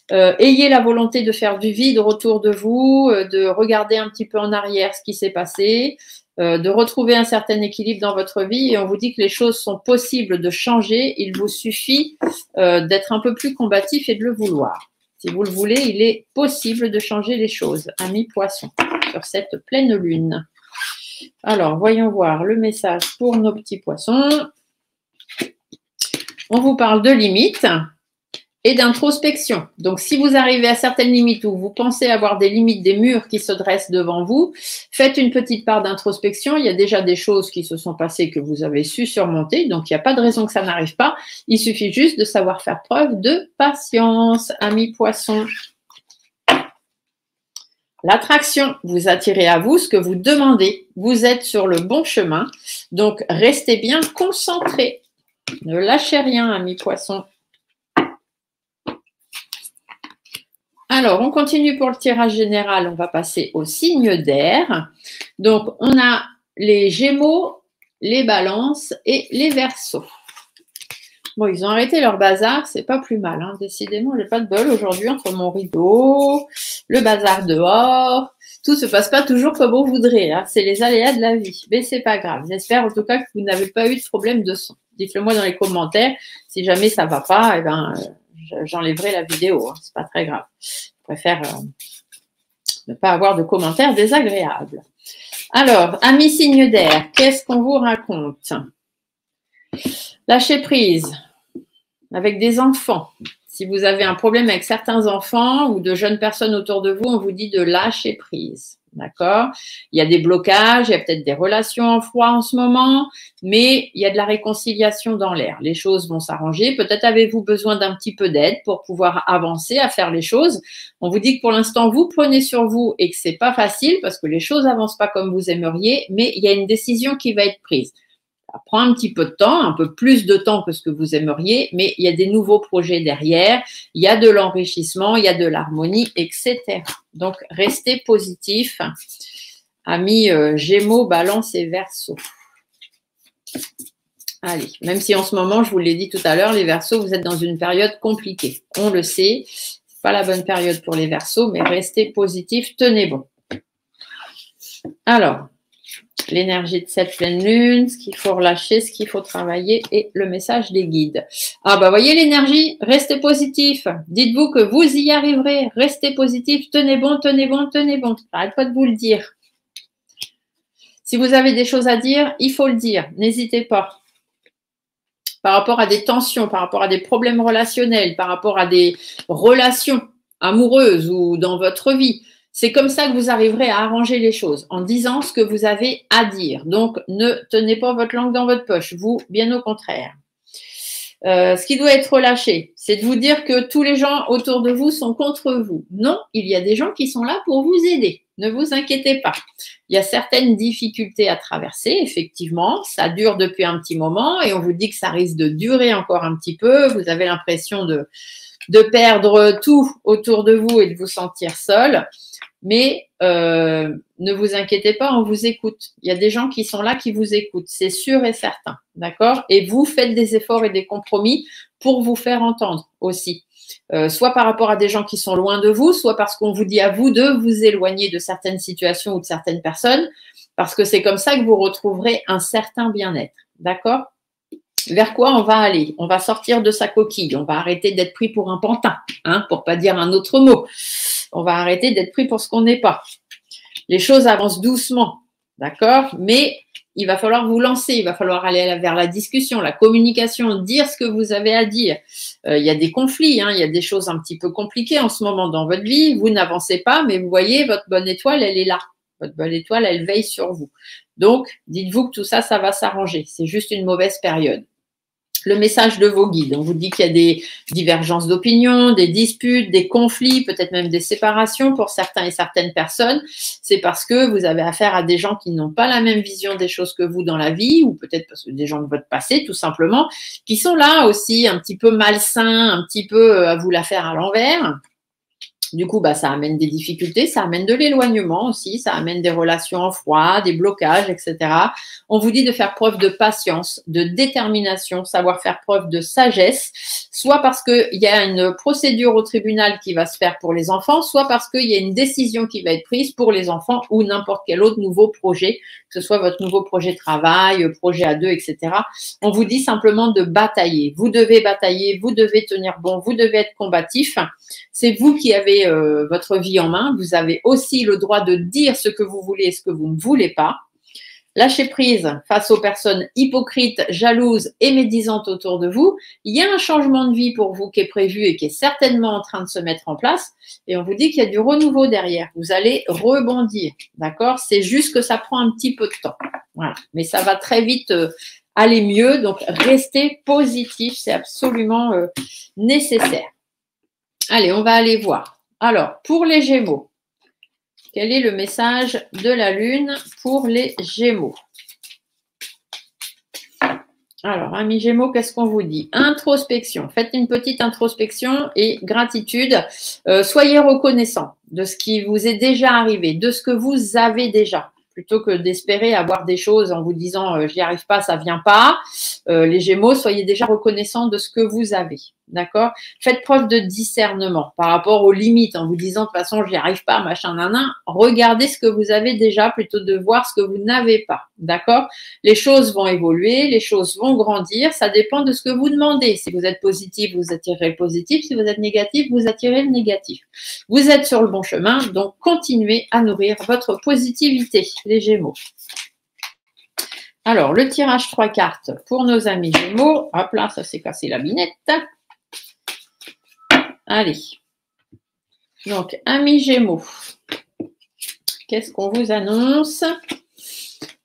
ayez la volonté de faire du vide autour de vous, de regarder un petit peu en arrière ce qui s'est passé, de retrouver un certain équilibre dans votre vie, et on vous dit que les choses sont possibles de changer, il vous suffit d'être un peu plus combatif et de le vouloir. Si vous le voulez, il est possible de changer les choses, amis poissons, sur cette pleine lune. Alors, voyons voir le message pour nos petits poissons. On vous parle de limites et d'introspection. Donc, si vous arrivez à certaines limites ou vous pensez avoir des limites, des murs qui se dressent devant vous, faites une petite part d'introspection. Il y a déjà des choses qui se sont passées que vous avez su surmonter, donc il n'y a pas de raison que ça n'arrive pas. Il suffit juste de savoir faire preuve de patience, amis poissons. L'attraction, vous attirez à vous ce que vous demandez. Vous êtes sur le bon chemin, donc restez bien concentrés. Ne lâchez rien, amis poissons. Alors, on continue pour le tirage général. On va passer au signe d'air. Donc, on a les Gémeaux, les Balances et les Verseaux. Bon, ils ont arrêté leur bazar, c'est pas plus mal. Hein. Décidément, j'ai pas de bol aujourd'hui entre mon rideau, le bazar dehors. Tout se passe pas toujours comme on voudrait. Hein. C'est les aléas de la vie. Mais c'est pas grave. J'espère en tout cas que vous n'avez pas eu de problème de son. Dites-le moi dans les commentaires. Si jamais ça va pas, eh ben, j'enlèverai la vidéo. Hein. C'est pas très grave. Je préfère ne pas avoir de commentaires désagréables. Alors, amis signes d'air, qu'est-ce qu'on vous raconte? Lâcher prise avec des enfants. Si vous avez un problème avec certains enfants ou de jeunes personnes autour de vous, on vous dit de lâcher prise. D'accord? Il y a des blocages, il y a peut-être des relations en froid en ce moment, mais il y a de la réconciliation dans l'air. Les choses vont s'arranger. Peut-être avez-vous besoin d'un petit peu d'aide pour pouvoir avancer à faire les choses. On vous dit que pour l'instant, vous prenez sur vous et que c'est pas facile parce que les choses avancent pas comme vous aimeriez, mais il y a une décision qui va être prise. Ça prend un petit peu de temps, un peu plus de temps que ce que vous aimeriez, mais il y a des nouveaux projets derrière, il y a de l'enrichissement, il y a de l'harmonie, etc. Donc, restez positifs, amis Gémeaux, Balance et Verseau. Allez, même si en ce moment, je vous l'ai dit tout à l'heure, les Verseaux, vous êtes dans une période compliquée. On le sait, c'est pas la bonne période pour les Verseaux, mais restez positifs, tenez bon. Alors, l'énergie de cette pleine lune, ce qu'il faut relâcher, ce qu'il faut travailler et le message des guides. Ah bah voyez l'énergie, restez positif. Dites-vous que vous y arriverez. Restez positif, tenez bon, tenez bon, tenez bon. J'arrête pas de vous le dire. Si vous avez des choses à dire, il faut le dire. N'hésitez pas. Par rapport à des tensions, par rapport à des problèmes relationnels, par rapport à des relations amoureuses ou dans votre vie. C'est comme ça que vous arriverez à arranger les choses, en disant ce que vous avez à dire. Donc, ne tenez pas votre langue dans votre poche, vous, bien au contraire. Ce qui doit être relâché, c'est de vous dire que tous les gens autour de vous sont contre vous. Non, il y a des gens qui sont là pour vous aider. Ne vous inquiétez pas. Il y a certaines difficultés à traverser, effectivement. Ça dure depuis un petit moment et on vous dit que ça risque de durer encore un petit peu. Vous avez l'impression de perdre tout autour de vous et de vous sentir seul. Mais ne vous inquiétez pas, on vous écoute. Il y a des gens qui sont là, qui vous écoutent, c'est sûr et certain, d'accord? Et vous faites des efforts et des compromis pour vous faire entendre aussi. Soit par rapport à des gens qui sont loin de vous, soit parce qu'on vous dit à vous de vous éloigner de certaines situations ou de certaines personnes, parce que c'est comme ça que vous retrouverez un certain bien-être, d'accord? Vers quoi on va aller? On va sortir de sa coquille, on va arrêter d'être pris pour un pantin, hein, pour pas dire un autre mot. On va arrêter d'être pris pour ce qu'on n'est pas. Les choses avancent doucement, d'accord? Mais il va falloir vous lancer, il va falloir aller vers la discussion, la communication, dire ce que vous avez à dire. Il y a des conflits, hein, il y a des choses un petit peu compliquées en ce moment dans votre vie. Vous n'avancez pas, mais vous voyez, votre bonne étoile, elle est là. Votre bonne étoile, elle veille sur vous. Donc, dites-vous que tout ça, ça va s'arranger. C'est juste une mauvaise période. Le message de vos guides, on vous dit qu'il y a des divergences d'opinion, des disputes, des conflits, peut-être même des séparations pour certains et certaines personnes. C'est parce que vous avez affaire à des gens qui n'ont pas la même vision des choses que vous dans la vie, ou peut-être parce que des gens de votre passé, tout simplement, qui sont là aussi un petit peu malsains, un petit peu à vous la faire à l'envers. Du coup, ça amène des difficultés, ça amène de l'éloignement aussi, ça amène des relations en froid, des blocages, etc. On vous dit de faire preuve de patience, de détermination, savoir faire preuve de sagesse, soit parce qu'il y a une procédure au tribunal qui va se faire pour les enfants, soit parce qu'il y a une décision qui va être prise pour les enfants ou n'importe quel autre nouveau projet, que ce soit votre nouveau projet de travail, projet à deux, etc. On vous dit simplement de batailler. Vous devez batailler, vous devez tenir bon, vous devez être combatif. C'est vous qui avez votre vie en main. Vous avez aussi le droit de dire ce que vous voulez et ce que vous ne voulez pas. Lâchez prise face aux personnes hypocrites, jalouses et médisantes autour de vous. Il y a un changement de vie pour vous qui est prévu et qui est certainement en train de se mettre en place. Et on vous dit qu'il y a du renouveau derrière. Vous allez rebondir, d'accord? C'est juste que ça prend un petit peu de temps. Voilà. Mais ça va très vite aller mieux. Donc, restez positif. C'est absolument nécessaire. Allez, on va aller voir. Alors, pour les Gémeaux, quel est le message de la Lune pour les Gémeaux? Alors, amis Gémeaux, qu'est-ce qu'on vous dit? Introspection. Faites une petite introspection et gratitude. Soyez reconnaissant de ce qui vous est déjà arrivé, de ce que vous avez déjà, plutôt que d'espérer avoir des choses en vous disant j'y arrive pas, ça vient pas. Les Gémeaux, soyez déjà reconnaissants de ce que vous avez. D'accord? Faites preuve de discernement par rapport aux limites en vous disant de toute façon, j'y arrive pas, machin, nanan. Regardez ce que vous avez déjà plutôt de voir ce que vous n'avez pas. D'accord? Les choses vont évoluer, les choses vont grandir. Ça dépend de ce que vous demandez. Si vous êtes positif, vous attirez le positif. Si vous êtes négatif, vous attirez le négatif. Vous êtes sur le bon chemin, donc continuez à nourrir votre positivité, les Gémeaux. Alors, le tirage 3 cartes pour nos amis Gémeaux. Hop là, ça s'est cassé la binette. Allez. Donc, amis Gémeaux, qu'est-ce qu'on vous annonce?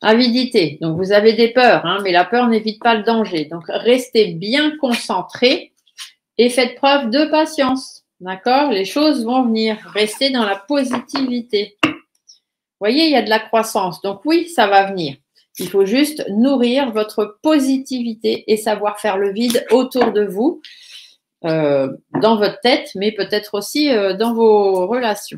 Avidité. Donc, vous avez des peurs, hein, mais la peur n'évite pas le danger. Donc, restez bien concentrés et faites preuve de patience. D'accord? Les choses vont venir. Restez dans la positivité. Vous voyez, il y a de la croissance. Donc, oui, ça va venir. Il faut juste nourrir votre positivité et savoir faire le vide autour de vous. Dans votre tête, mais peut-être aussi dans vos relations.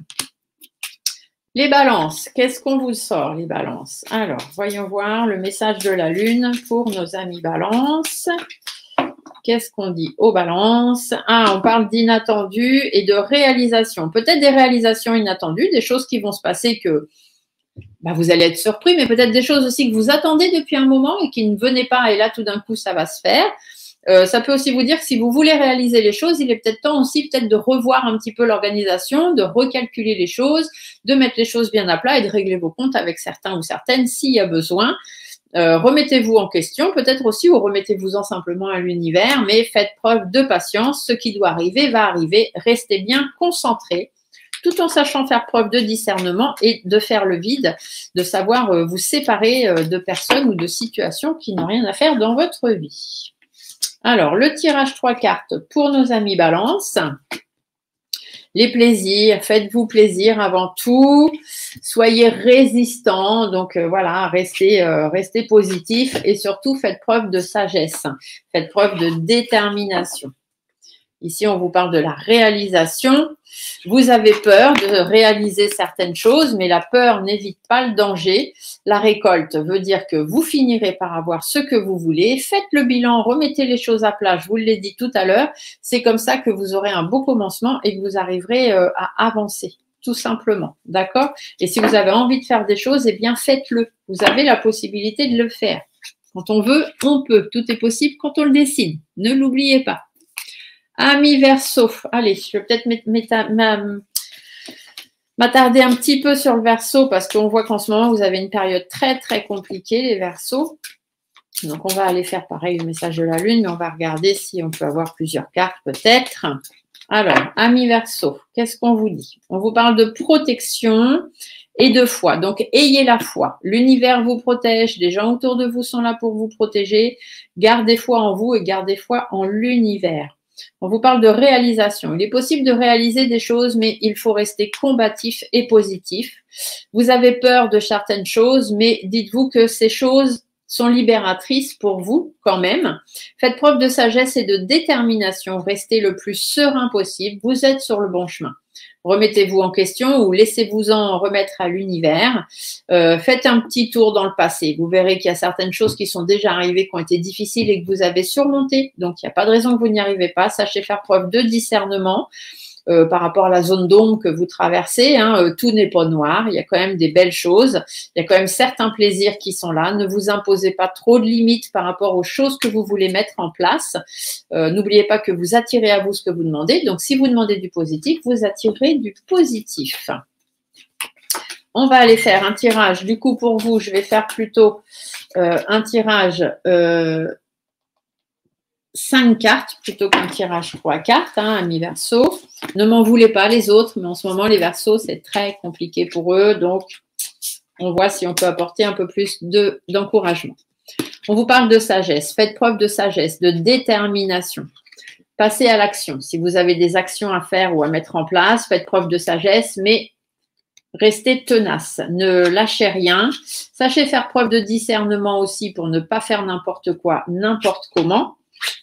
Les balances, qu'est-ce qu'on vous sort, les balances? Alors, voyons voir le message de la Lune pour nos amis balances. Qu'est-ce qu'on dit aux balances? Ah, on parle d'inattendu et de réalisation. Peut-être des réalisations inattendues, des choses qui vont se passer que vous allez être surpris, mais peut-être des choses aussi que vous attendez depuis un moment et qui ne venaient pas, et là, tout d'un coup, ça va se faire. Ça peut aussi vous dire que si vous voulez réaliser les choses, il est peut-être temps aussi peut-être de revoir un petit peu l'organisation, de recalculer les choses, de mettre les choses bien à plat et de régler vos comptes avec certains ou certaines s'il y a besoin. Remettez-vous en question, peut-être aussi, ou remettez-vous-en simplement à l'univers, mais faites preuve de patience. Ce qui doit arriver va arriver. Restez bien concentrés, tout en sachant faire preuve de discernement et de faire le vide, de savoir vous séparer de personnes ou de situations qui n'ont rien à faire dans votre vie. Alors, le tirage 3 cartes pour nos amis Balance. Les plaisirs, faites-vous plaisir avant tout, soyez résistants, donc voilà, restez positif et surtout faites preuve de sagesse, faites preuve de détermination. Ici, on vous parle de la réalisation. Vous avez peur de réaliser certaines choses, mais la peur n'évite pas le danger. La récolte veut dire que vous finirez par avoir ce que vous voulez. Faites le bilan, remettez les choses à plat. Je vous l'ai dit tout à l'heure. C'est comme ça que vous aurez un beau commencement et que vous arriverez à avancer, tout simplement. D'accord? Et si vous avez envie de faire des choses, eh bien, faites-le. Vous avez la possibilité de le faire. Quand on veut, on peut. Tout est possible quand on le décide. Ne l'oubliez pas. Amis Verseau, allez, je vais peut-être m'attarder un petit peu sur le Verseau parce qu'on voit qu'en ce moment, vous avez une période très, très compliquée, les Verseaux. Donc, on va aller faire pareil le message de la Lune, mais on va regarder si on peut avoir plusieurs cartes peut-être. Alors, amis Verseau, qu'est-ce qu'on vous dit? On vous parle de protection et de foi. Donc, ayez la foi. L'univers vous protège, les gens autour de vous sont là pour vous protéger. Gardez foi en vous et gardez foi en l'univers. On vous parle de réalisation. Il est possible de réaliser des choses, mais il faut rester combatif et positif. Vous avez peur de certaines choses, mais dites-vous que ces choses sont libératrices pour vous quand même. Faites preuve de sagesse et de détermination. Restez le plus serein possible. Vous êtes sur le bon chemin. Remettez-vous en question ou laissez-vous-en remettre à l'univers. Faites un petit tour dans le passé. Vous verrez qu'il y a certaines choses qui sont déjà arrivées, qui ont été difficiles et que vous avez surmontées. Donc, il n'y a pas de raison que vous n'y arrivez pas. Sachez faire preuve de discernement par rapport à la zone d'ombre que vous traversez. Tout n'est pas noir. Il y a quand même des belles choses. Il y a quand même certains plaisirs qui sont là. Ne vous imposez pas trop de limites par rapport aux choses que vous voulez mettre en place. N'oubliez pas que vous attirez à vous ce que vous demandez. Donc, si vous demandez du positif, vous attirez du positif. On va aller faire un tirage. Du coup, pour vous, je vais faire plutôt un tirage 5 cartes plutôt qu'un tirage 3 cartes, amis Verseau. Ne m'en voulez pas les autres, mais en ce moment, les Verseaux, c'est très compliqué pour eux. Donc, on voit si on peut apporter un peu plus d'encouragement. On vous parle de sagesse. Faites preuve de sagesse, de détermination. Passez à l'action. Si vous avez des actions à faire ou à mettre en place, faites preuve de sagesse, mais restez tenace. Ne lâchez rien. Sachez faire preuve de discernement aussi pour ne pas faire n'importe quoi, n'importe comment.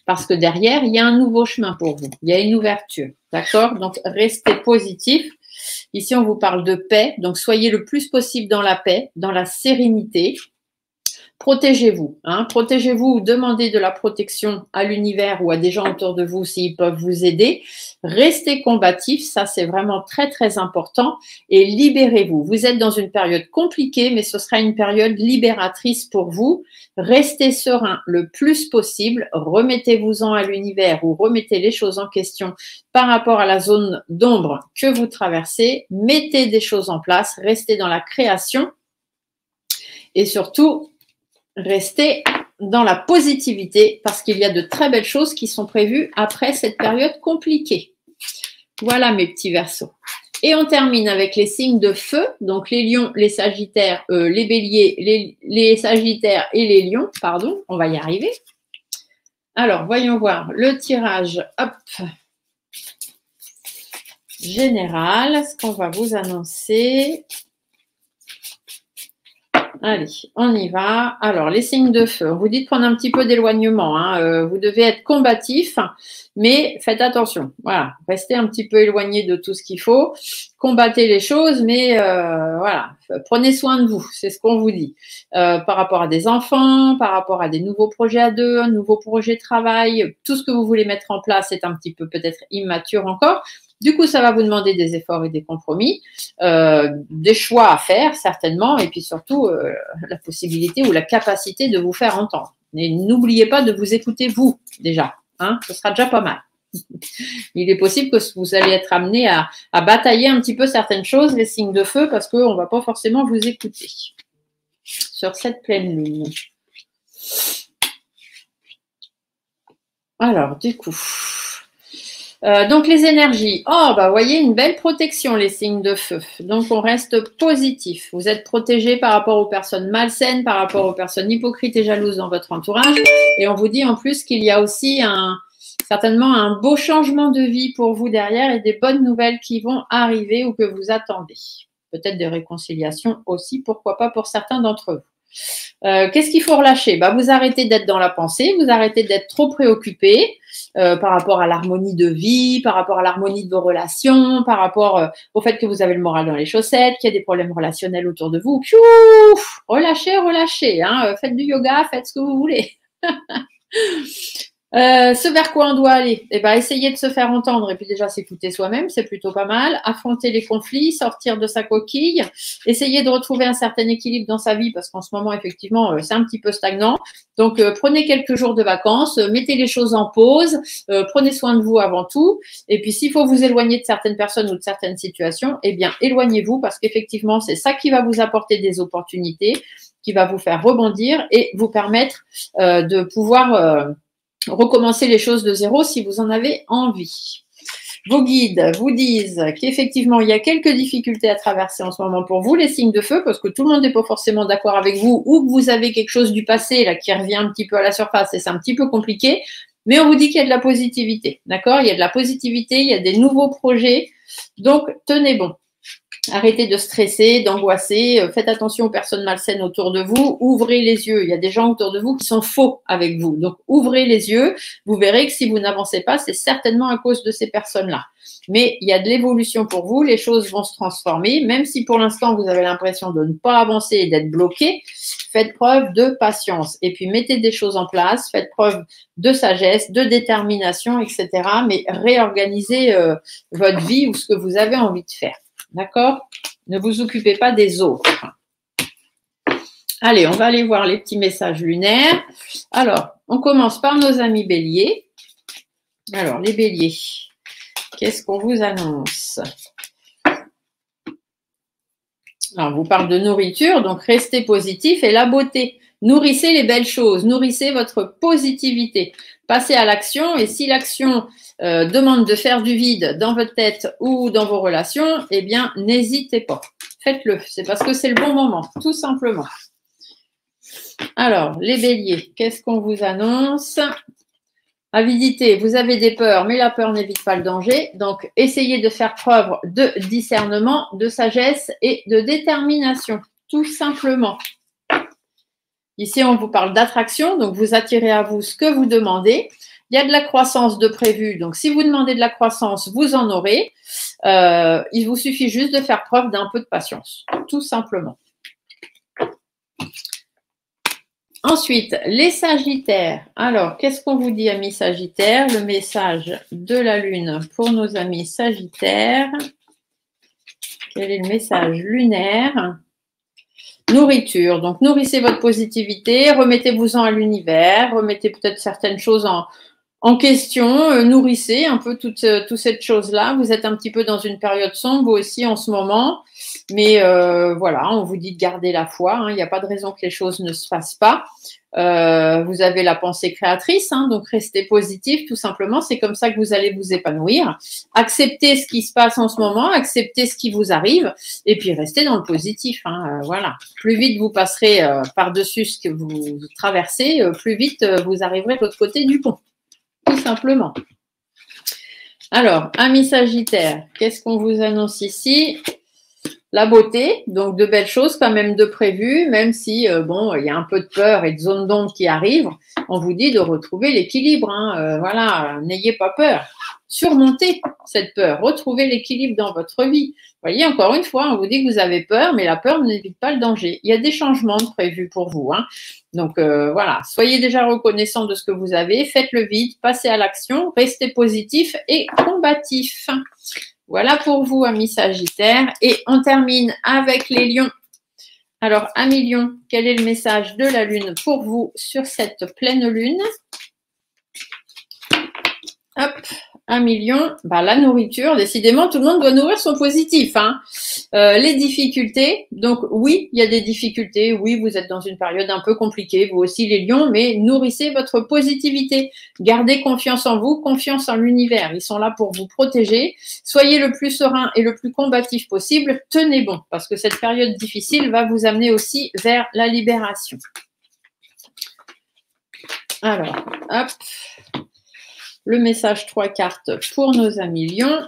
Parce que derrière, il y a un nouveau chemin pour vous. Il y a une ouverture. D'accord? Donc, restez positif. Ici, on vous parle de paix. Donc, soyez le plus possible dans la paix, dans la sérénité. Protégez-vous. Protégez-vous ou demandez de la protection à l'univers ou à des gens autour de vous s'ils peuvent vous aider. Restez combatif, ça c'est vraiment très très important et libérez-vous. Vous êtes dans une période compliquée, mais ce sera une période libératrice pour vous. Restez serein le plus possible. Remettez-vous-en à l'univers ou remettez les choses en question par rapport à la zone d'ombre que vous traversez. Mettez des choses en place, restez dans la création et surtout, restez dans la positivité parce qu'il y a de très belles choses qui sont prévues après cette période compliquée. Voilà mes petits Verseaux. Et on termine avec les signes de feu, donc les lions, les sagittaires, les béliers, les sagittaires et les lions, pardon, on va y arriver. Alors, voyons voir le tirage, hop, général, ce qu'on va vous annoncer. Allez, on y va. Alors, les signes de feu. On vous dit de prendre un petit peu d'éloignement. Vous devez être combatif, mais faites attention. Voilà, restez un petit peu éloigné de tout ce qu'il faut. Combattez les choses, mais voilà, prenez soin de vous. C'est ce qu'on vous dit. Par rapport à des enfants, par rapport à des nouveaux projets à deux, un nouveau projet de travail, tout ce que vous voulez mettre en place est un petit peu peut-être immature encore. Du coup, ça va vous demander des efforts et des compromis, des choix à faire certainement, et puis surtout la possibilité ou la capacité de vous faire entendre. Et n'oubliez pas de vous écouter vous, déjà. Hein, ce sera déjà pas mal. Il est possible que vous allez être amené à batailler un petit peu certaines choses, les signes de feu, parce qu'on ne va pas forcément vous écouter sur cette pleine lune. Alors, du coup, donc les énergies. Oh, bah, vous voyez, une belle protection, les signes de feu. Donc, on reste positif. Vous êtes protégé par rapport aux personnes malsaines, par rapport aux personnes hypocrites et jalouses dans votre entourage. Et on vous dit en plus qu'il y a aussi certainement un beau changement de vie pour vous derrière et des bonnes nouvelles qui vont arriver ou que vous attendez. Peut-être des réconciliations aussi, pourquoi pas pour certains d'entre vous. Qu'est-ce qu'il faut relâcher? Bah, vous arrêtez d'être dans la pensée, vous arrêtez d'être trop préoccupé par rapport à l'harmonie de vie, par rapport à l'harmonie de vos relations, par rapport au fait que vous avez le moral dans les chaussettes, qu'il y a des problèmes relationnels autour de vous. Piou, relâchez, relâchez. Hein, faites du yoga, faites ce que vous voulez. Ce vers quoi on doit aller? Eh ben, essayer de se faire entendre et puis déjà s'écouter soi-même, c'est plutôt pas mal. Affronter les conflits, sortir de sa coquille, essayer de retrouver un certain équilibre dans sa vie parce qu'en ce moment, effectivement, c'est un petit peu stagnant. Donc, prenez quelques jours de vacances, mettez les choses en pause, prenez soin de vous avant tout. Et puis, s'il faut vous éloigner de certaines personnes ou de certaines situations, eh bien, éloignez-vous parce qu'effectivement, c'est ça qui va vous apporter des opportunités, qui va vous faire rebondir et vous permettre de pouvoir recommencer les choses de zéro si vous en avez envie. Vos guides vous disent qu'effectivement, il y a quelques difficultés à traverser en ce moment pour vous, les signes de feu, parce que tout le monde n'est pas forcément d'accord avec vous ou que vous avez quelque chose du passé là qui revient un petit peu à la surface et c'est un petit peu compliqué. Mais on vous dit qu'il y a de la positivité, d'accord? Il y a de la positivité, il y a des nouveaux projets. Donc, tenez bon. Arrêtez de stresser, d'angoisser, faites attention aux personnes malsaines autour de vous, ouvrez les yeux. Il y a des gens autour de vous qui sont faux avec vous. Donc, ouvrez les yeux. Vous verrez que si vous n'avancez pas, c'est certainement à cause de ces personnes-là. Mais il y a de l'évolution pour vous, les choses vont se transformer. Même si pour l'instant, vous avez l'impression de ne pas avancer et d'être bloqué, faites preuve de patience. Et puis, mettez des choses en place, faites preuve de sagesse, de détermination, etc. Mais réorganisez votre vie ou ce que vous avez envie de faire. D'accord? Ne vous occupez pas des autres. Allez, on va aller voir les petits messages lunaires. Alors, on commence par nos amis béliers. Alors, les béliers, qu'est-ce qu'on vous annonce? Alors, on vous parle de nourriture, donc restez positif et la beauté. Nourrissez les belles choses, nourrissez votre positivité. Passez à l'action et si l'action demande de faire du vide dans votre tête ou dans vos relations, eh bien, n'hésitez pas. Faites-le, c'est parce que c'est le bon moment, tout simplement. Alors, les béliers, qu'est-ce qu'on vous annonce? Avidité, vous avez des peurs, mais la peur n'évite pas le danger. Donc, essayez de faire preuve de discernement, de sagesse et de détermination, tout simplement. Ici, on vous parle d'attraction, donc vous attirez à vous ce que vous demandez. Il y a de la croissance de prévu, donc si vous demandez de la croissance, vous en aurez. Il vous suffit juste de faire preuve d'un peu de patience, tout simplement. Ensuite, les Sagittaires. Alors, qu'est-ce qu'on vous dit, amis Sagittaires? Le message de la Lune pour nos amis Sagittaires. Quel est le message lunaire? Nourriture. Donc, nourrissez votre positivité, remettez-vous-en à l'univers, remettez peut-être certaines choses en question, nourrissez un peu toute cette chose-là. Vous êtes un petit peu dans une période sombre, vous aussi, en ce moment. Mais voilà, on vous dit de garder la foi. Hein, il n'y a pas de raison que les choses ne se fassent pas. Vous avez la pensée créatrice, hein, donc restez positif, tout simplement. C'est comme ça que vous allez vous épanouir. Acceptez ce qui se passe en ce moment, acceptez ce qui vous arrive, et puis restez dans le positif. Hein, voilà. Plus vite vous passerez par-dessus ce que vous traversez, plus vite vous arriverez de l'autre côté du pont, tout simplement. Alors, amis Sagittaires, qu'est-ce qu'on vous annonce ici? La beauté, donc de belles choses quand même de prévues, même si bon, il y a un peu de peur et de zone d'ombre qui arrivent, on vous dit de retrouver l'équilibre. Hein, voilà, n'ayez pas peur. Surmontez cette peur, retrouvez l'équilibre dans votre vie. Vous voyez, encore une fois, on vous dit que vous avez peur, mais la peur n'évite pas le danger. Il y a des changements prévus pour vous. Hein. Donc voilà, soyez déjà reconnaissant de ce que vous avez, faites le vide, passez à l'action, restez positif et combatif. Voilà pour vous, amis Sagittaires. Et on termine avec les lions. Alors, 1 million, quel est le message de la Lune pour vous sur cette pleine Lune? Hop, 1 million, bah, la nourriture, décidément, tout le monde doit nourrir son positif. Hein. Les difficultés, donc oui, il y a des difficultés, oui, vous êtes dans une période un peu compliquée, vous aussi les lions, mais nourrissez votre positivité. Gardez confiance en vous, confiance en l'univers, ils sont là pour vous protéger. Soyez le plus serein et le plus combatif possible, tenez bon, parce que cette période difficile va vous amener aussi vers la libération. Alors, hop. Le message 3 cartes pour nos amis lions.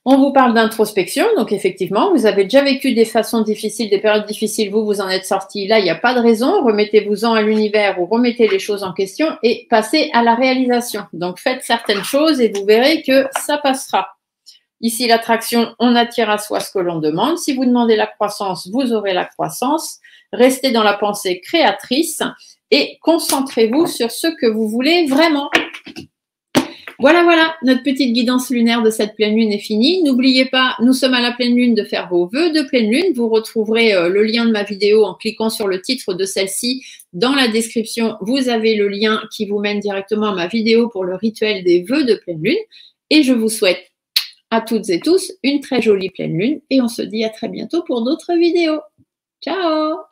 On vous parle d'introspection, donc effectivement, vous avez déjà vécu des façons difficiles, des périodes difficiles, vous en êtes sortis. Là, il n'y a pas de raison, remettez-vous-en à l'univers ou remettez les choses en question et passez à la réalisation. Donc, faites certaines choses et vous verrez que ça passera. Ici, l'attraction, on attire à soi ce que l'on demande. Si vous demandez la croissance, vous aurez la croissance. Restez dans la pensée créatrice et concentrez-vous sur ce que vous voulez vraiment. Voilà, notre petite guidance lunaire de cette pleine lune est finie. N'oubliez pas, nous sommes à la pleine lune, de faire vos vœux de pleine lune. Vous retrouverez le lien de ma vidéo en cliquant sur le titre de celle-ci. Dans la description, vous avez le lien qui vous mène directement à ma vidéo pour le rituel des vœux de pleine lune. Et je vous souhaite à toutes et tous une très jolie pleine lune et on se dit à très bientôt pour d'autres vidéos. Ciao!